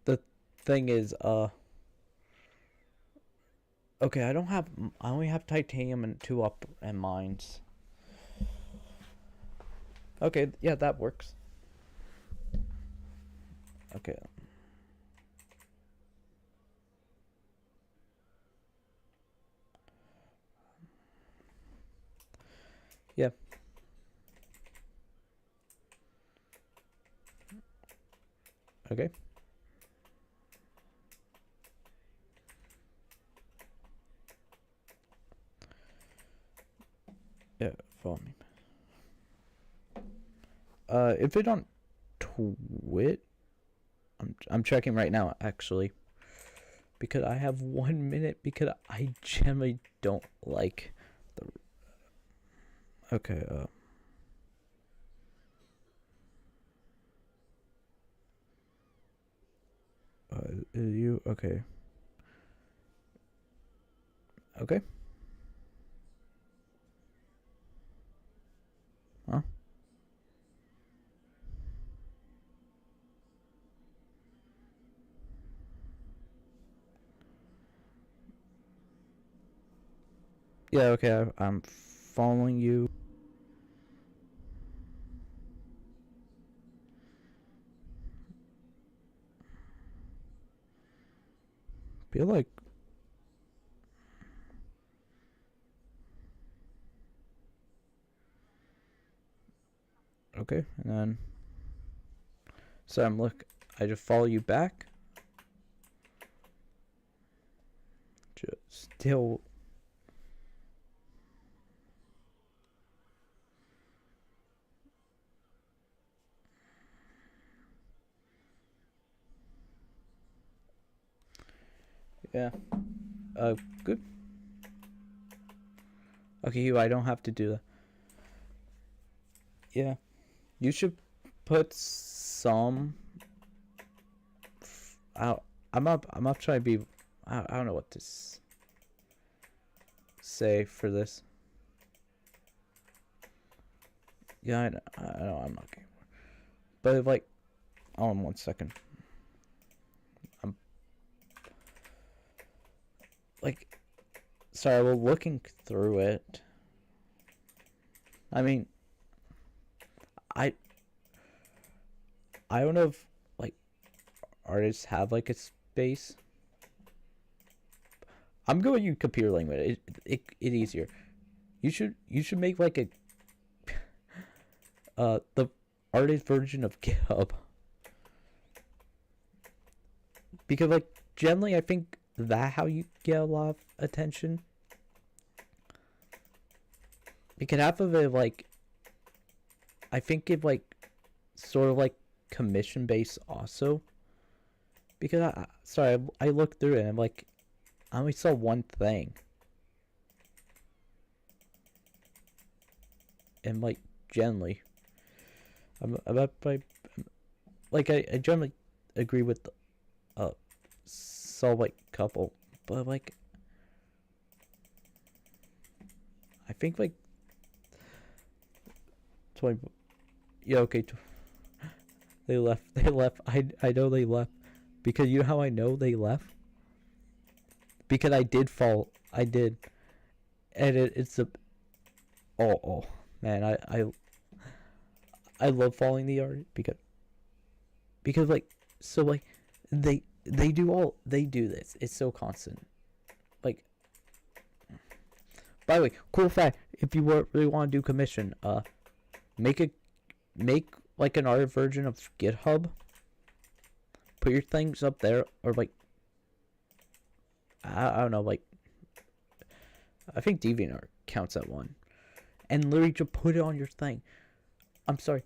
The thing is, okay, I only have titanium and 2 up and mines. Okay, yeah, that works. Okay. Yeah. Okay. Yeah, follow me. If it on Twit, I'm checking right now actually, because I have 1 minute because I generally don't like Okay, you okay? Okay. Huh? Yeah, okay, I'm following you. Feel like okay, and then so I'm look. I just follow you back. Just still. Yeah. Good. Okay, you. I don't have to do that. Yeah. You should put some. Out. I'm up. I'm up trying to be. I don't know what to say for this. Yeah, I know. I'm not. But like, hold on 1 second. I'm like, sorry. Well, looking through it. I mean, I I don't know if like artists have like a space. I'm going you computer language. It easier. You should make like a the artist version of GitHub because like generally I think that how you get a lot of attention because half of it like I think it like sort of like commission based also because I looked through it and I'm like I only saw one thing and like generally I'm about by like I generally agree with saw like couple but like I think like 20 yeah okay they left I know they left because you know how I know they left because I did fall I did and it's a oh man I love following the art because like so like they do this it's so constant like by the way cool fact if you really want to do commission make like an art version of GitHub put your things up there or like I don't know like I think DeviantArt counts at one and literally just put it on your thing I'm sorry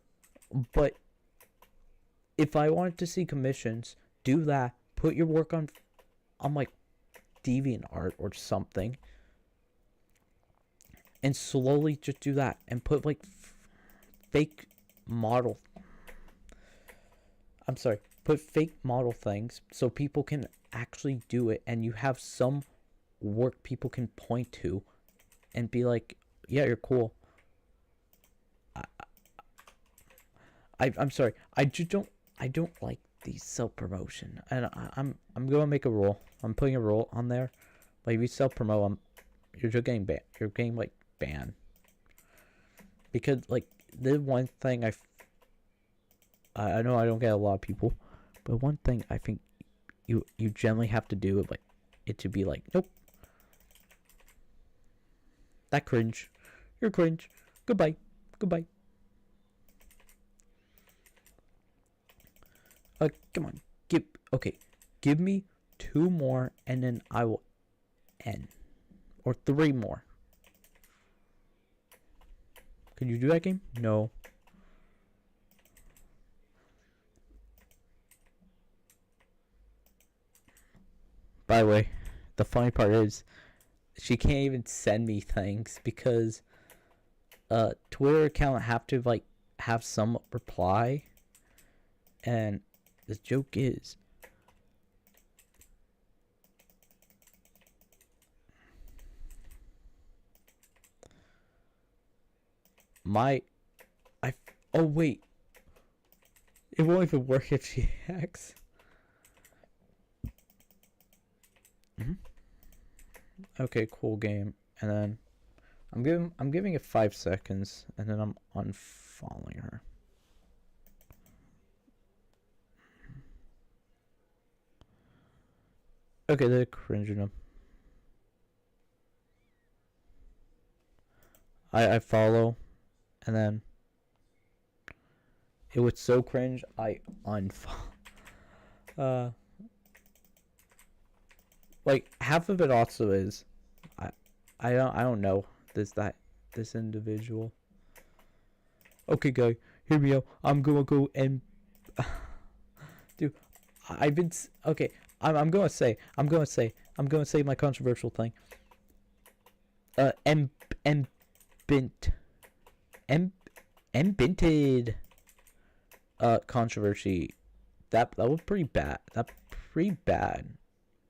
but if I wanted to see commissions do that put your work on like DeviantArt or something and slowly just do that and put like fake model I'm sorry put fake model things so people can actually do it and you have some work people can point to and be like yeah you're cool I'm sorry I don't like the self promotion and I'm gonna make a rule I'm putting a rule on there like if you self promote you're just getting banned you're getting like banned because like the one thing I know I don't get a lot of people but one thing I think you generally have to do like it to be like nope that cringe you're cringe goodbye come on give me 2 more and then I will end or 3 more can you do that game no by the way the funny part is she can't even send me things because Twitter account have to like have some reply, and the joke is oh wait, it won't even work if she hacks. Okay, cool game. And then I'm giving it 5 seconds, and then I'm unfollowing her. Okay, they're cringing them. I follow, and then it was so cringe I unfollow. Like half of it also is I don't know this individual. Okay, guy, here we go. I'm gonna go and dude, I've been okay. I'm gonna say my controversial thing. Binted controversy. That was pretty bad.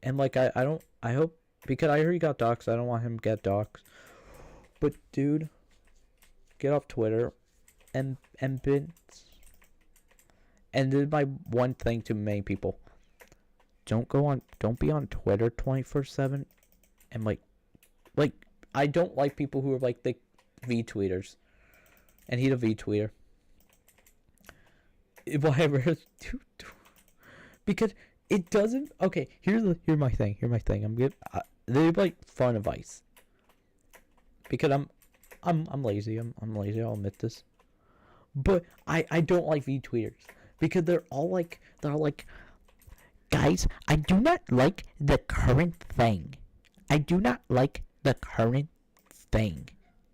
And like I hope, because I heard he got doxxed. I don't want him to get doxxed. But dude, get off Twitter and bint. And this is my one thing to many people. Don't be on Twitter 24/7 and like I don't like people who are like the V-tweeters. And he's a V-tweeter. Whatever. Because it doesn't. Okay, here's my thing. I'm good. They like fun advice. Because I'm lazy. I'm lazy. I'll admit this. But I don't like V-tweeters because they're all like, guys, I do not like the current thing.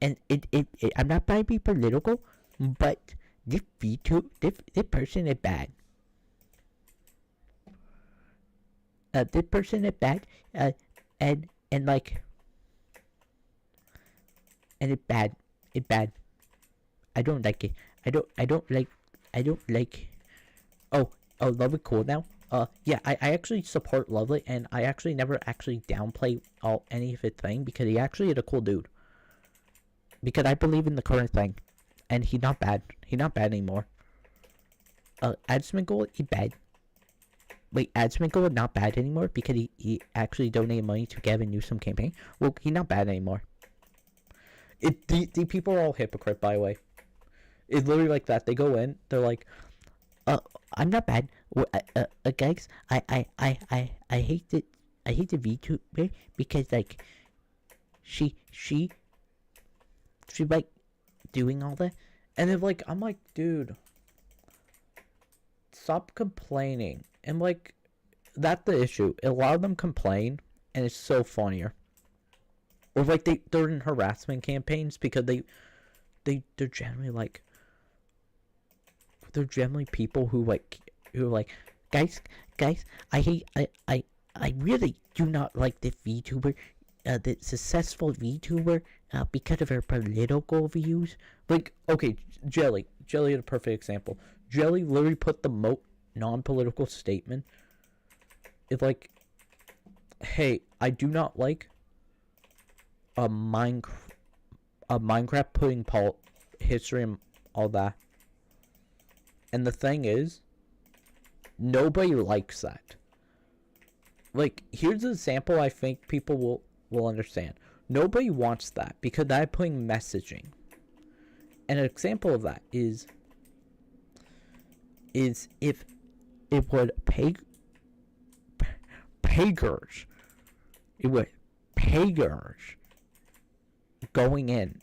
And it I'm not trying to be political, but this person is bad. This person is bad, and like, and it's bad. It's bad. I don't like it. I don't like. Oh, Lovely cool now. Yeah, I actually support Lovely, and I actually never actually downplay any of his thing because he actually is a cool dude. Because I believe in the current thing, and he's not bad. He's not bad anymore. Adsmingle is bad. Wait, Adsmingle is not bad anymore because he actually donated money to Gavin Newsom campaign. Well, he's not bad anymore. The people are all hypocrite, by the way. It's literally like that. They go in, they're like, I'm not bad. Guys, I hate it. I hate the VTuber because like she like doing all that, and then like I'm like, dude, stop complaining. And like that's the issue. A lot of them complain, and it's so funnier. Or like they're in harassment campaigns because they're generally like. They're generally people who are like, guys, I really do not like this VTuber, the successful VTuber, because of her political views. Like, okay, Jelly is a perfect example. Jelly literally put the non-political statement. It's like, hey, I do not like Minecraft putting history and all that. And the thing is, nobody likes that. Like, here's an example I think people will understand. Nobody wants that because they're putting messaging. And an example of that is if it would pagers going in,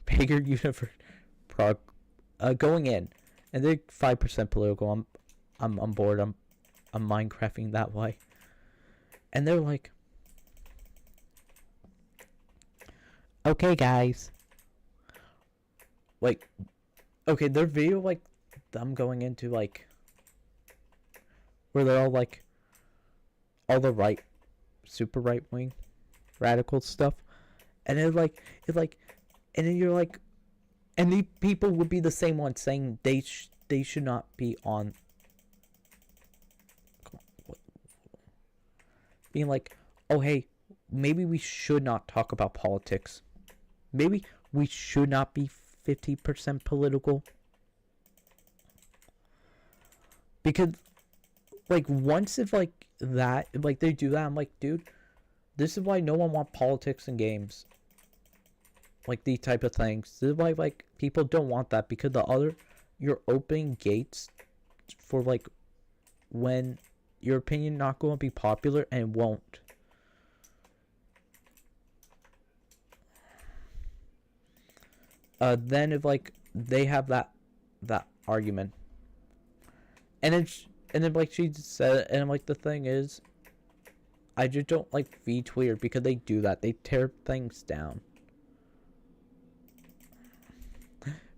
Pager Universe going in. And they're 5% political. I'm bored. I'm Minecrafting that way. And they're like, okay, guys. Like, okay, their video like them going into like where they're all like all the super right wing radical stuff, and it's like And then you're like, and the people would be the same ones saying they should not be on. Being like, oh hey, maybe we should not talk about politics. Maybe we should not be 50% political. Because, like, once if, like, that, like, they do that, I'm like, dude, this is why no one wants politics in games. Like, these type of things. This is why, like, people don't want that. Because you're opening gates for, like, when your opinion not going to be popular and won't. Then if, like, they have that argument. And then like she said, and like the thing is, I just don't like V-Twitter because they do that. They tear things down.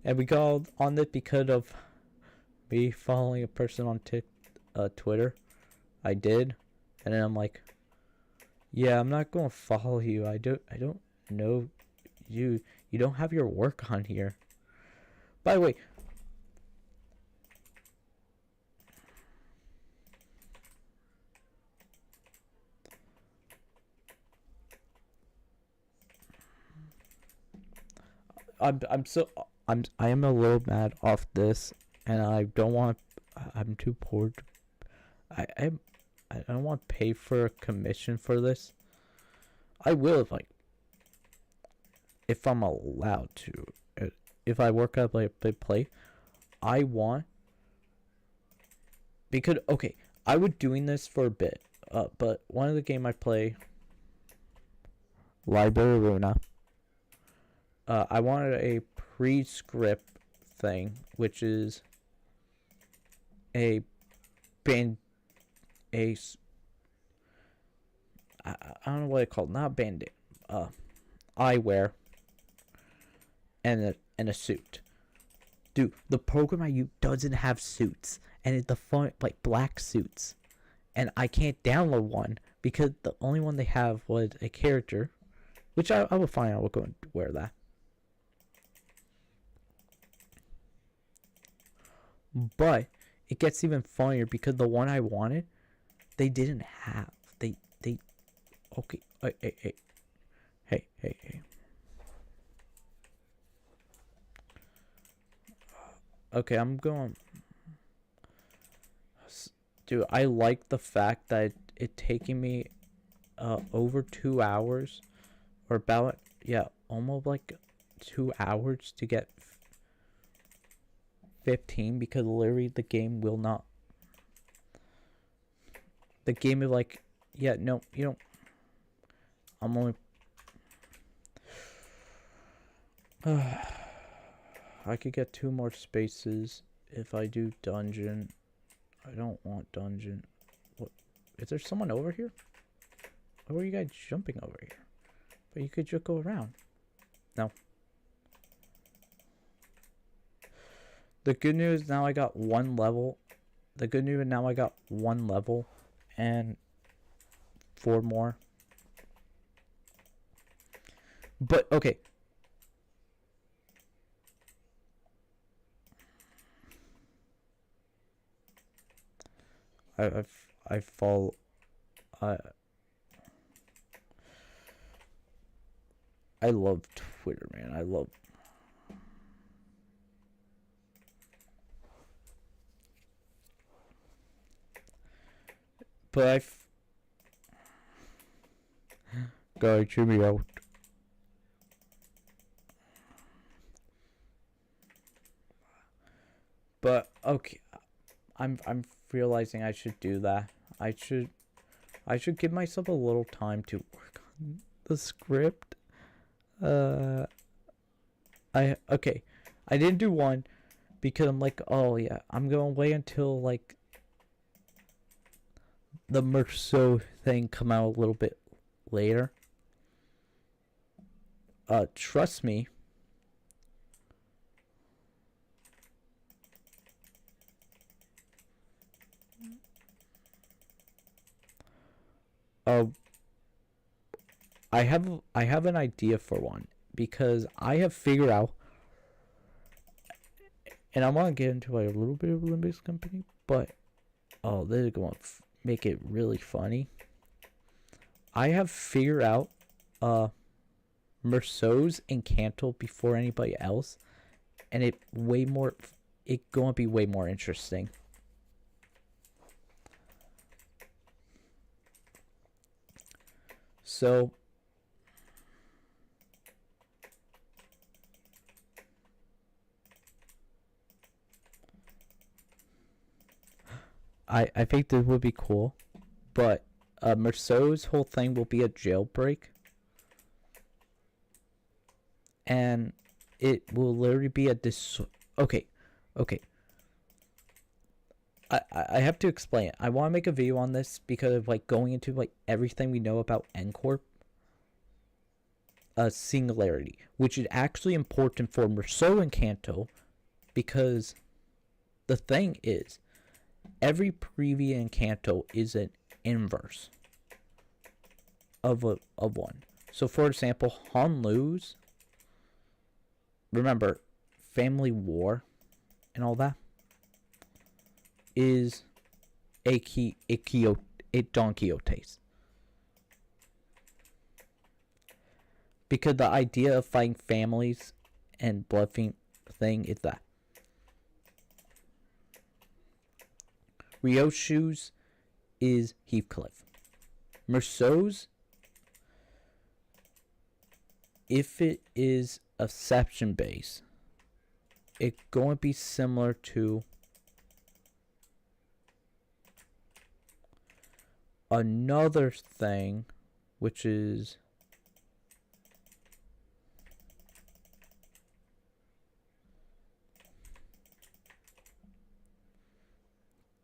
And we got on it because of me following a person on Twitter. I did, and then I'm like, yeah, I'm not gonna follow you. I don't know you. You don't have your work on here. By the way, I am a little mad off this, and I don't want. I'm too poor. I don't want to pay for a commission for this. I will if I'm allowed to. If I work out like play, I want. Because okay, I was doing this for a bit. But one of the game I play, Library Arena. I wanted a pre-script thing, which is I don't know what it's called, not bandit, eyewear, and a suit. Dude, the program I use doesn't have suits, and it's the fun like black suits, and I can't download one because the only one they have was a character, which I will find out. I will go and wear that. But it gets even funnier because the one I wanted, they didn't have. They okay. Hey. Okay, I'm going. Dude, I like the fact that it taking me over 2 hours, or about almost like 2 hours to get 15, because literally the game will not. The game is like, yeah, no, you don't. I'm only. I could get 2 more spaces if I do dungeon. I don't want dungeon. What? Is there someone over here? Why are you guys jumping over here? But you could just go around. No. The good news, now I got 1 level. The good news, now I got 1 level and 4 more. But okay. I fall. I love Twitter, man. I love. But guys, cheer me out. But okay, I'm realizing I should do that. I should give myself a little time to work on the script. I didn't do 1 because I'm like, oh yeah, I'm gonna wait until like the Merceau thing come out a little bit later. Trust me. I have an idea for one. because I have figured out, and I want to get into like a little bit of Olympics company, but oh, this is going to make it really funny. I have figured out Merceau's Encanto before anybody else, and it going to be way more interesting. So I think this would be cool, but Merceau's whole thing will be a jailbreak, and it will literally be a okay. I have to explain it. I want to make a video on this because of like going into like everything we know about N-Corp. Singularity, which is actually important for Merceau and Kanto, because the thing is, every previous Encanto is an inverse of one. So, for example, Honlu's, remember, family war and all that, is a Don Quixote's. Because the idea of fighting families and blood thing is that. Ryoshu's is Heathcliff. Merceau's, if it is exception base, it's going to be similar to another thing, which is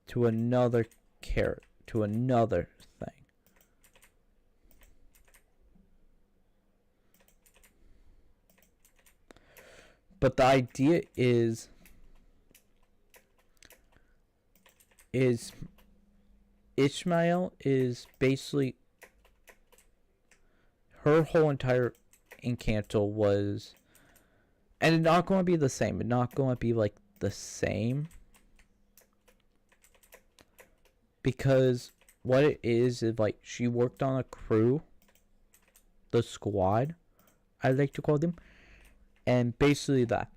to another thing. But the idea is Ishmael is basically, her whole entire Encanto was, and it's not going to be the same. It's not going to be like the same, because what it is like she worked on a crew, the squad, I like to call them, and basically that.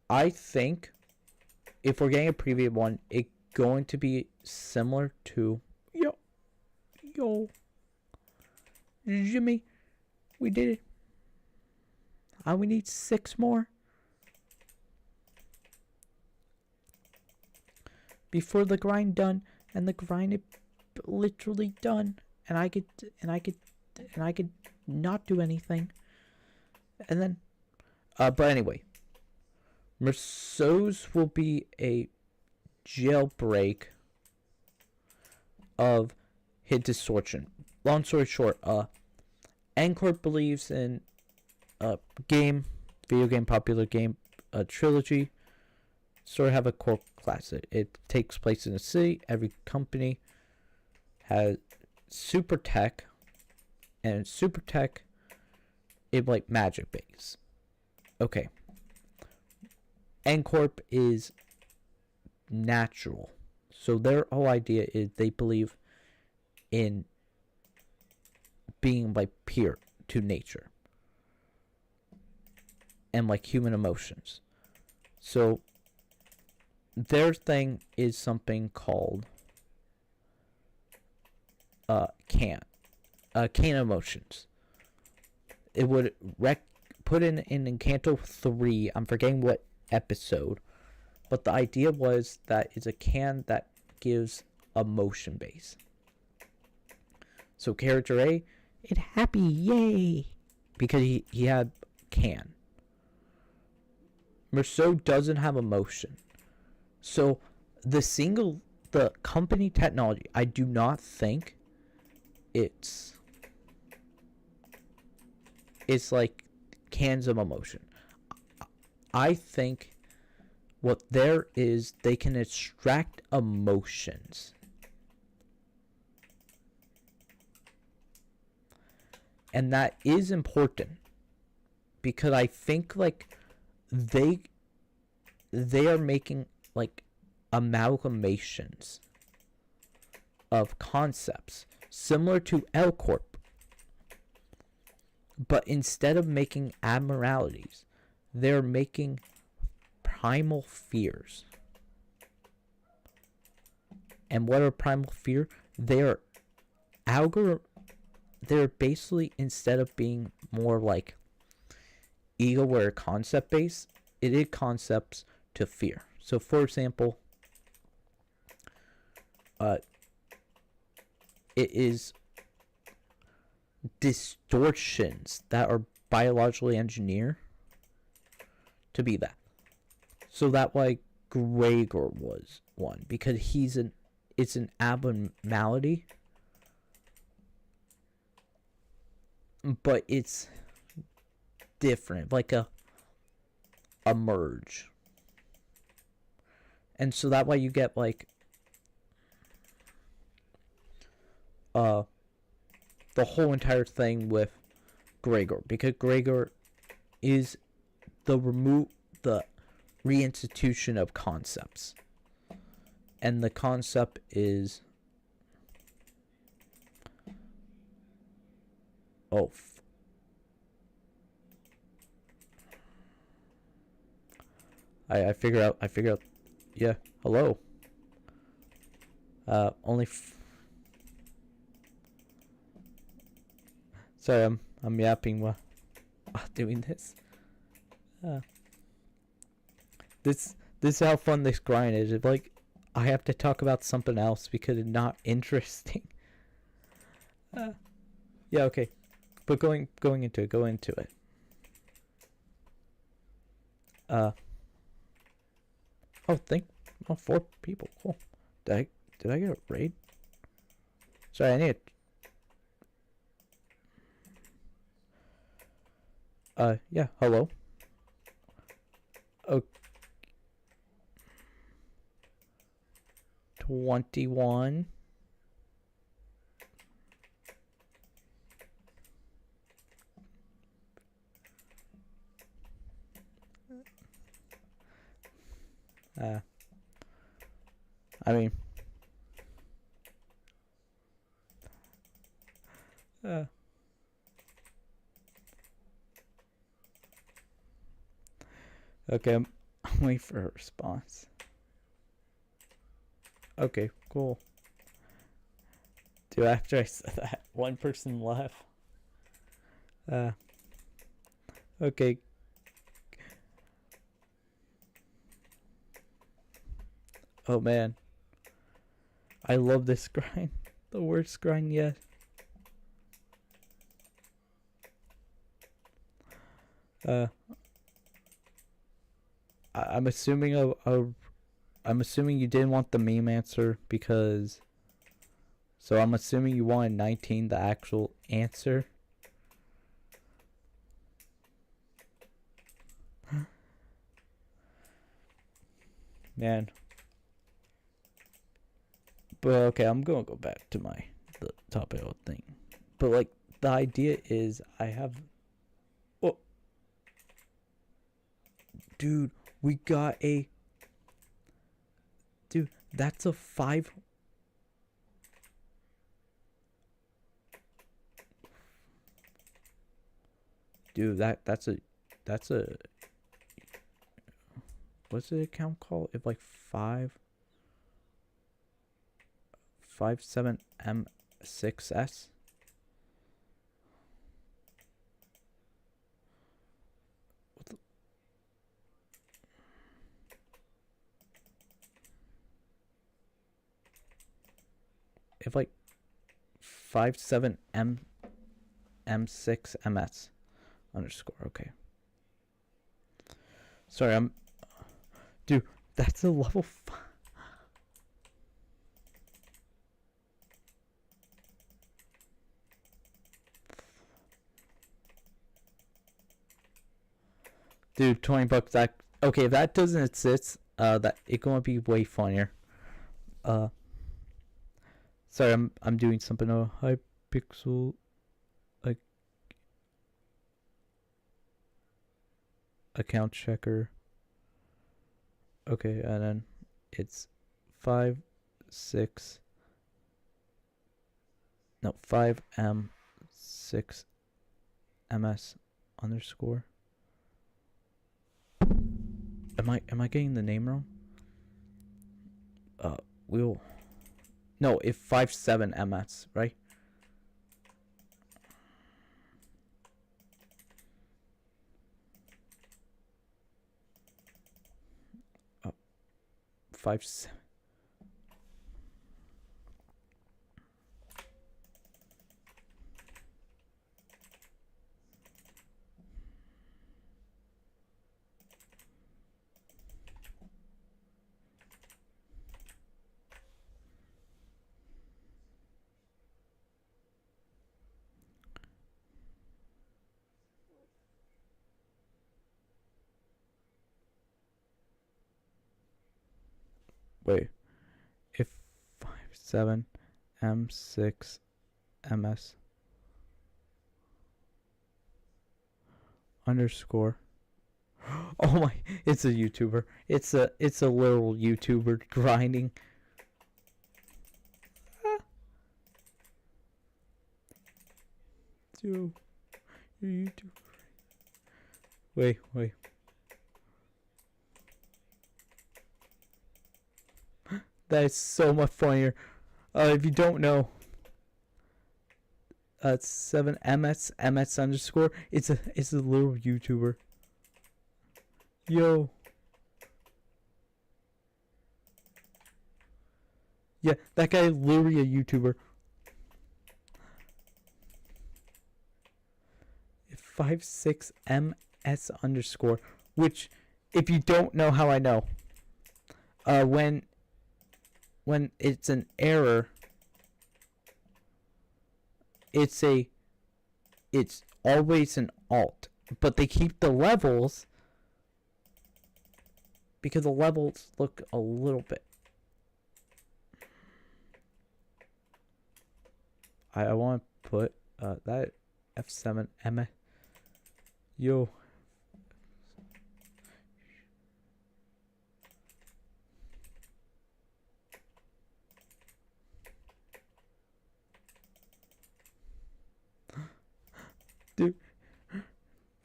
I think if we're getting a preview one, it's going to be similar to yo Jimmy, we did it. We need 6 more before the grind done, and the grind is literally done, and I could not do anything, and then but anyway, Merceau's will be a jailbreak of his distortion. Long story short, N-Corp believes in video game, popular game, trilogy. Sort of have a core class. It takes place in a city. Every company has super tech, and super tech is like magic base. Okay. N-Corp is natural. So their whole idea is they believe in being like pure to nature and like human emotions. So their thing is something called can emotions. It would put in Encanto 3, I'm forgetting what episode, but the idea was that it's a can that gives emotion base. So character A, it happy, yay, because he had can. Merceau doesn't have emotion. So the company technology, I do not think it's like cans of emotion. I think what there is, they can extract emotions. And that is important, because I think like they are making like amalgamations of concepts similar to L Corp, but instead of making abnormalities, they're making primal fears. And what are primal fear? They're basically, instead of being more like ego where concept based, it is concepts to fear. So for example, it is distortions that are biologically engineered to be that. So that why Gregor was one, because it's an abnormality, but it's different, like a merge. And so that way you get like the whole entire thing with Gregor, because Gregor is the reinstitution of concepts, and the concept is I figure out. Yeah, hello. Sorry, I'm yapping while doing this. This is how fun this grind is. It's like I have to talk about something else because it's not interesting. Yeah, okay. But going into it. 4 people. Cool. Did I get a raid? Sorry, I need yeah, hello. Oh, 21. I mean, okay, I'm waiting for a response. Okay, cool. Dude, after I said that, one person left. Okay. Oh man, I love this grind. The worst grind yet. I'm assuming I'm assuming you didn't want the meme answer, because so I'm assuming you wanted 19, the actual answer. Man. But okay, I'm gonna go back to the topic of thing. But like the idea is I have dude, we got a dude, that's a 5. Dude, that's a what's the account called? It's like 57M6S. If like 57M6MS underscore. Okay. Sorry, dude, that's a level 5. Dude, $20. Okay, if that doesn't exist, that it's gonna be way funnier. Uh, sorry, I'm doing something. Hypixel, like account checker. Okay, and then it's 5 6 no 5m6 ms underscore. Am I getting the name wrong? We'll no, if 57 ms, right? 57. Wait, if 57 m6 ms underscore. Oh my, it's a YouTuber. It's a little YouTuber grinding. Dude, your YouTuber. Wait. That is so much funnier. If you don't know, 7ms underscore. It's a little YouTuber. Yo. Yeah, that guy is literally a YouTuber. 56ms underscore. Which, if you don't know how I know, when it's an error, it's always an alt, but they keep the levels because the levels look a little bit. I want to put that F7M. Yo. Dude,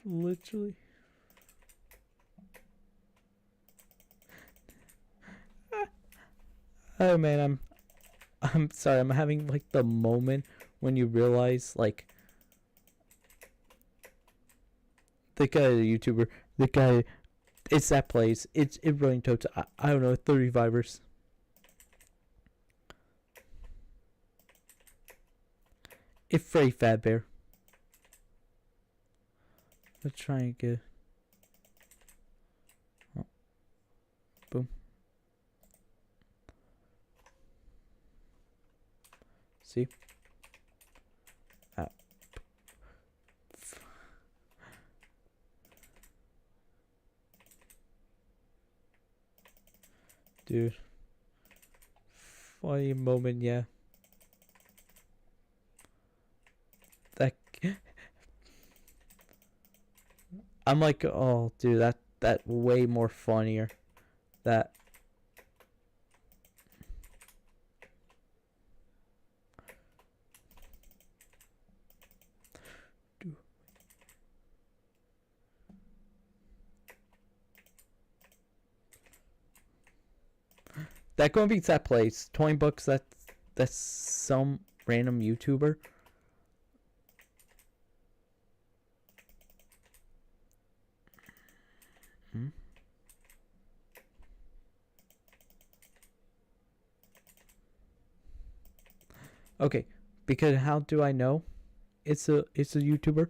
literally. Oh man, I'm sorry. I'm having like the moment when you realize like the guy, the YouTuber, the guy, it's that plays. It running totes. I don't know, 30 vibers. It's Freddy Fazbear. Let's try and get. Oh. Boom. See? Dude. Funny moment, yeah. That. I'm like, oh, dude, that way more funnier. That. Dude. That gonna beats that place. 20 bucks. That's some random YouTuber. Okay, because how do I know it's a YouTuber?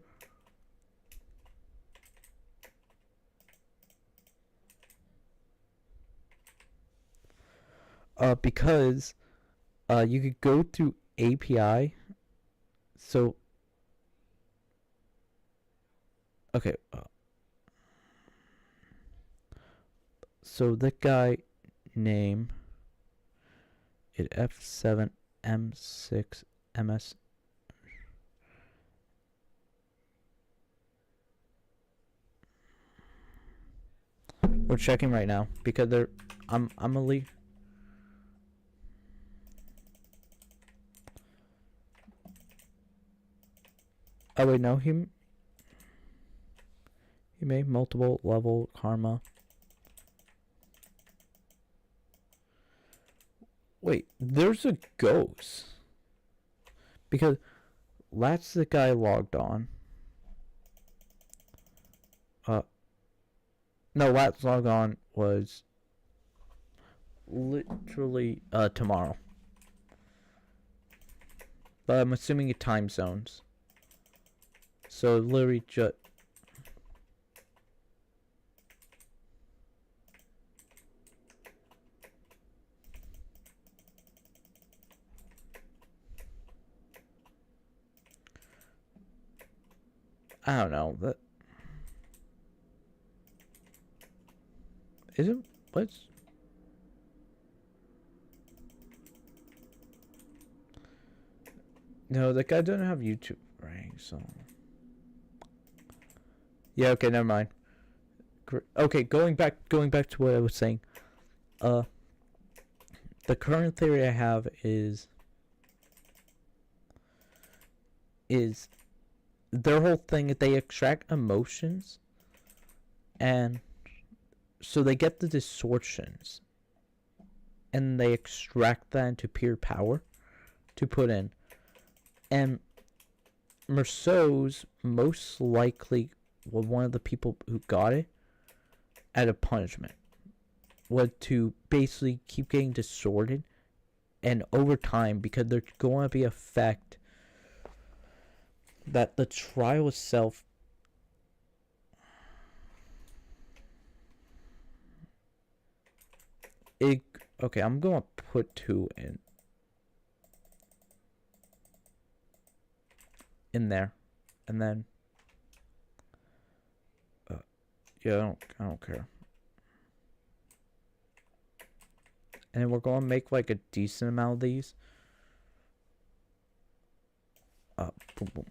Because you could go through API. So okay, So that guy name it F7M6MS. We're checking right now because I'm a leave. Oh wait, no, he made multiple level karma. Wait, there's a ghost. Because that's the guy logged on. No, last log on was literally tomorrow. But I'm assuming it time zones. So literally just I don't know. That is it. What's no? That guy doesn't have YouTube rank, so yeah. Okay, never mind. Okay, going back to what I was saying. The current theory I have is their whole thing is they extract emotions, and so they get the distortions, and they extract that into pure power to put in. And Merceau's most likely was one of the people who got it at a punishment. Was to basically keep getting distorted, and over time, because there's going to be effect that the trial itself okay, I'm gonna put 2 in there, and then yeah, I don't care. And then we're gonna make like a decent amount of these. Boom, boom.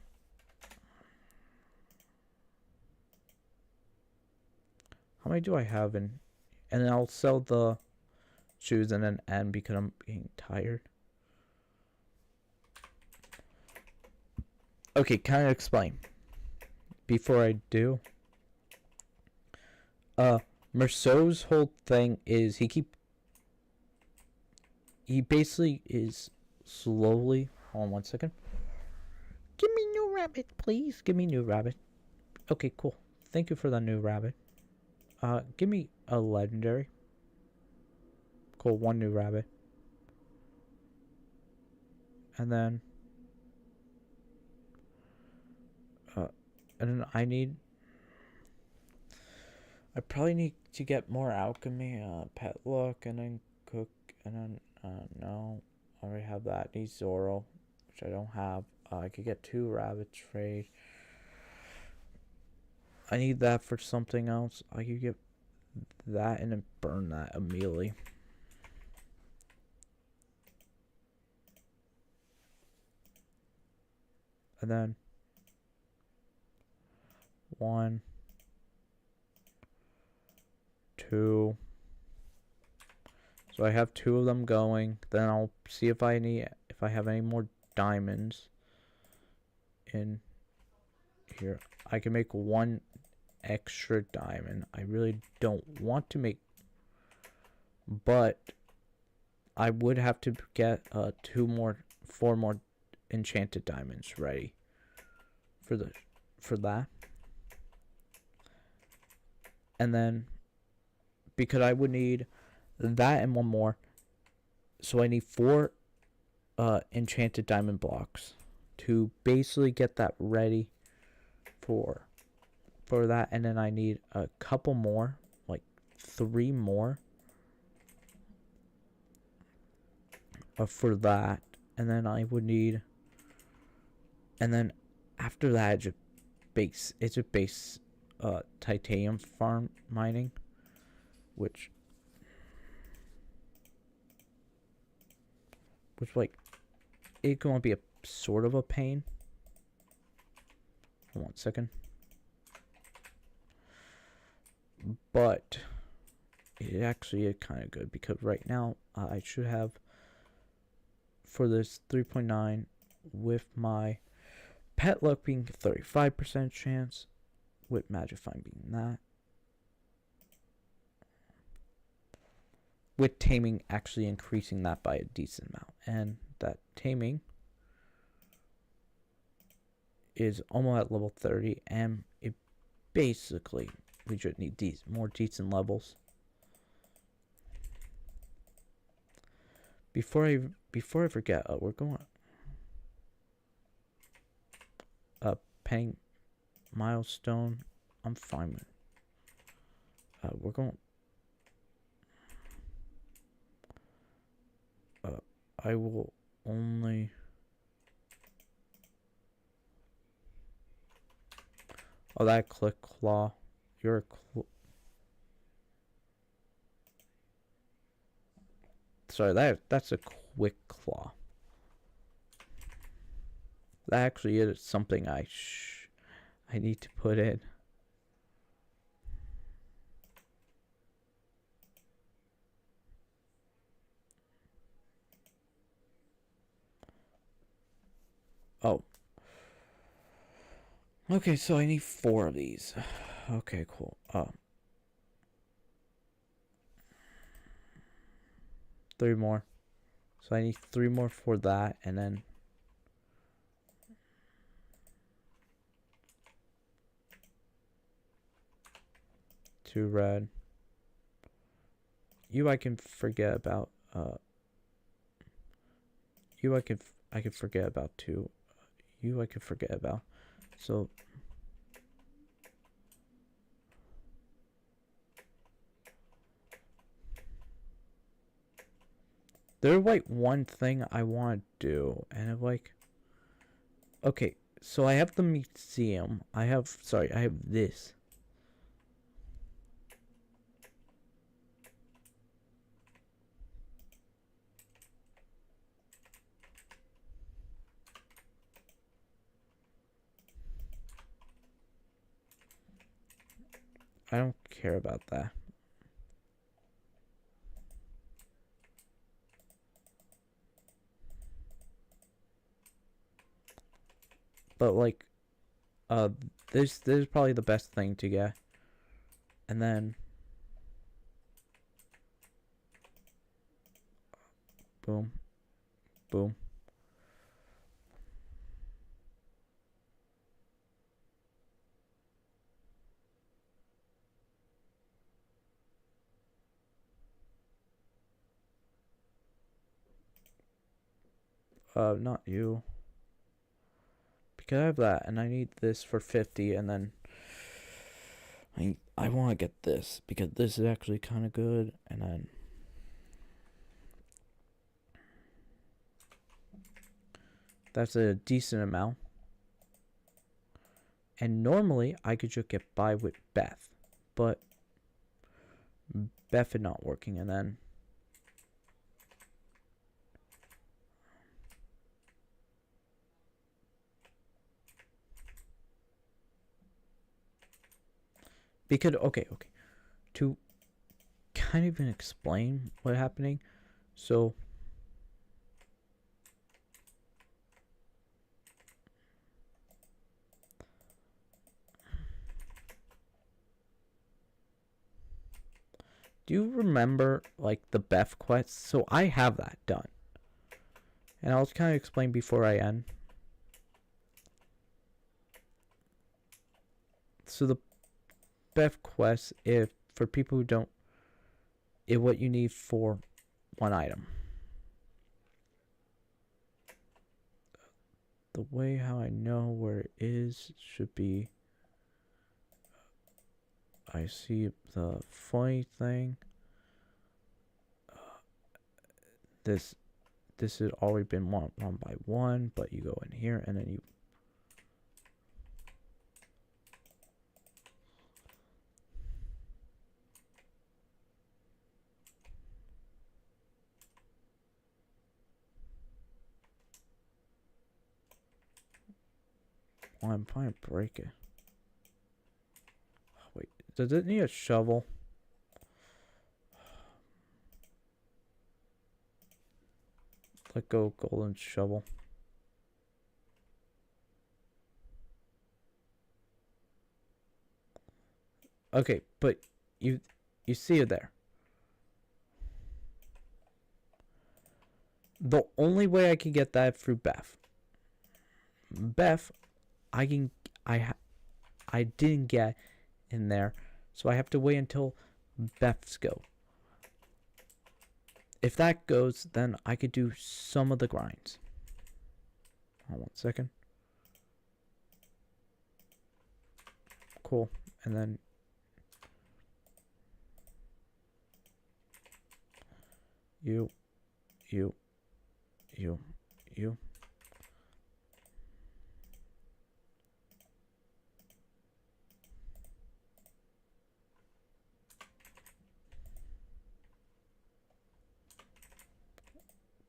How many do I have in? And then I'll sell the shoes and then end because I'm being tired. Okay, can I explain? Before I do. Merceau's whole thing is he basically is slowly. Hold on 1 second. Give me new rabbit, please. Give me new rabbit. Okay, cool. Thank you for the new rabbit. Give me a legendary. Cool, 1 new rabbit. And then I probably need to get more alchemy, pet look, and then cook, and then no, I already have that. Need Zoro, which I don't have. I could get 2 rabbit trade. I need that for something else. I could get that and then burn that immediately. And then 1, 2. So I have 2 of them going. Then I'll see if I have any more diamonds in here. I can make 1 extra diamond. I really don't want to make, but I would have to get 4 more enchanted diamonds ready for that. And then because I would need that and 1 more, so I need 4 enchanted diamond blocks to basically get that ready for that. And then I need a couple more, like 3 more for that. And then I would need, and then after that it's a base titanium farm mining, which which like it's gonna be a sort of a pain. 1 second. But it actually is kind of good because right now I should have for this 3.9 with my pet luck being 35% chance, with magic find being that, with taming actually increasing that by a decent amount, and that taming is almost at level 30, and it basically we just need these more decent levels. Before I forget, we're going paying milestone. I'm fine with. We're going. I will only. Oh, that click claw. You're a sorry, that's a quick claw. That actually is something I need to put in. Oh. Okay, so I need 4 of these. Okay, cool. 3 more. So I need 3 more for that, and then 2 red. You I can forget about. You I can forget about 2. You I can forget about. So there's like one thing I want to do, and I'm like, okay, so I have the museum. I have this. I don't care about that. But like, this is probably the best thing to get. And then boom, boom. Not you. Because I have that, and I need this for 50, and then I want to get this because this is actually kind of good, and then that's a decent amount. And normally I could just get by with Beth, but Beth is not working, and then because okay, to kind of even explain what's happening, so do you remember like the Beth quest? So I have that done, and I'll kind of explain before I end. So the Beth quest, if for people who don't, is what you need for one item. The way how I know where it is should be, I see the funny thing. This has already been one by one, but you go in here and then you Well, I'm trying to break it. Wait, does it need a shovel? Let go, golden shovel. Okay, but you see it there. The only way I can get that through Beth. Beth, I didn't get in there, so I have to wait until Beth's go. If that goes, then I could do some of the grinds. Hold on 1 second. Cool. And then you.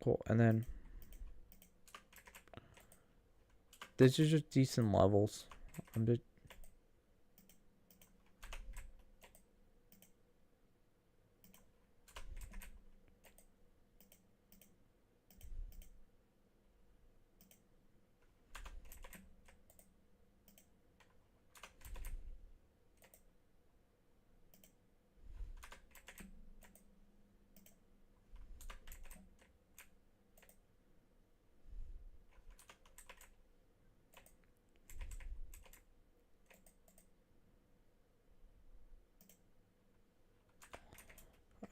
Cool. And then these are just decent levels. I'm just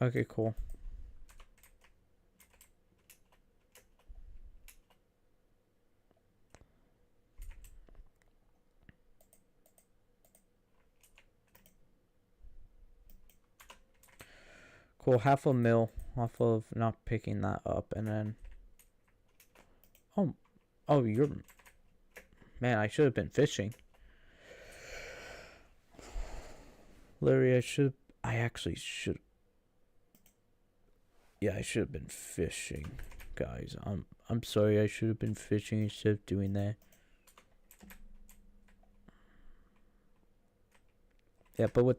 okay, cool. Cool, half a mil off of not picking that up, and then oh, you're, man, I should have been fishing. Larry, I actually should. Yeah, I should have been fishing, guys. I'm sorry. I should have been fishing instead of doing that. Yeah, but with that.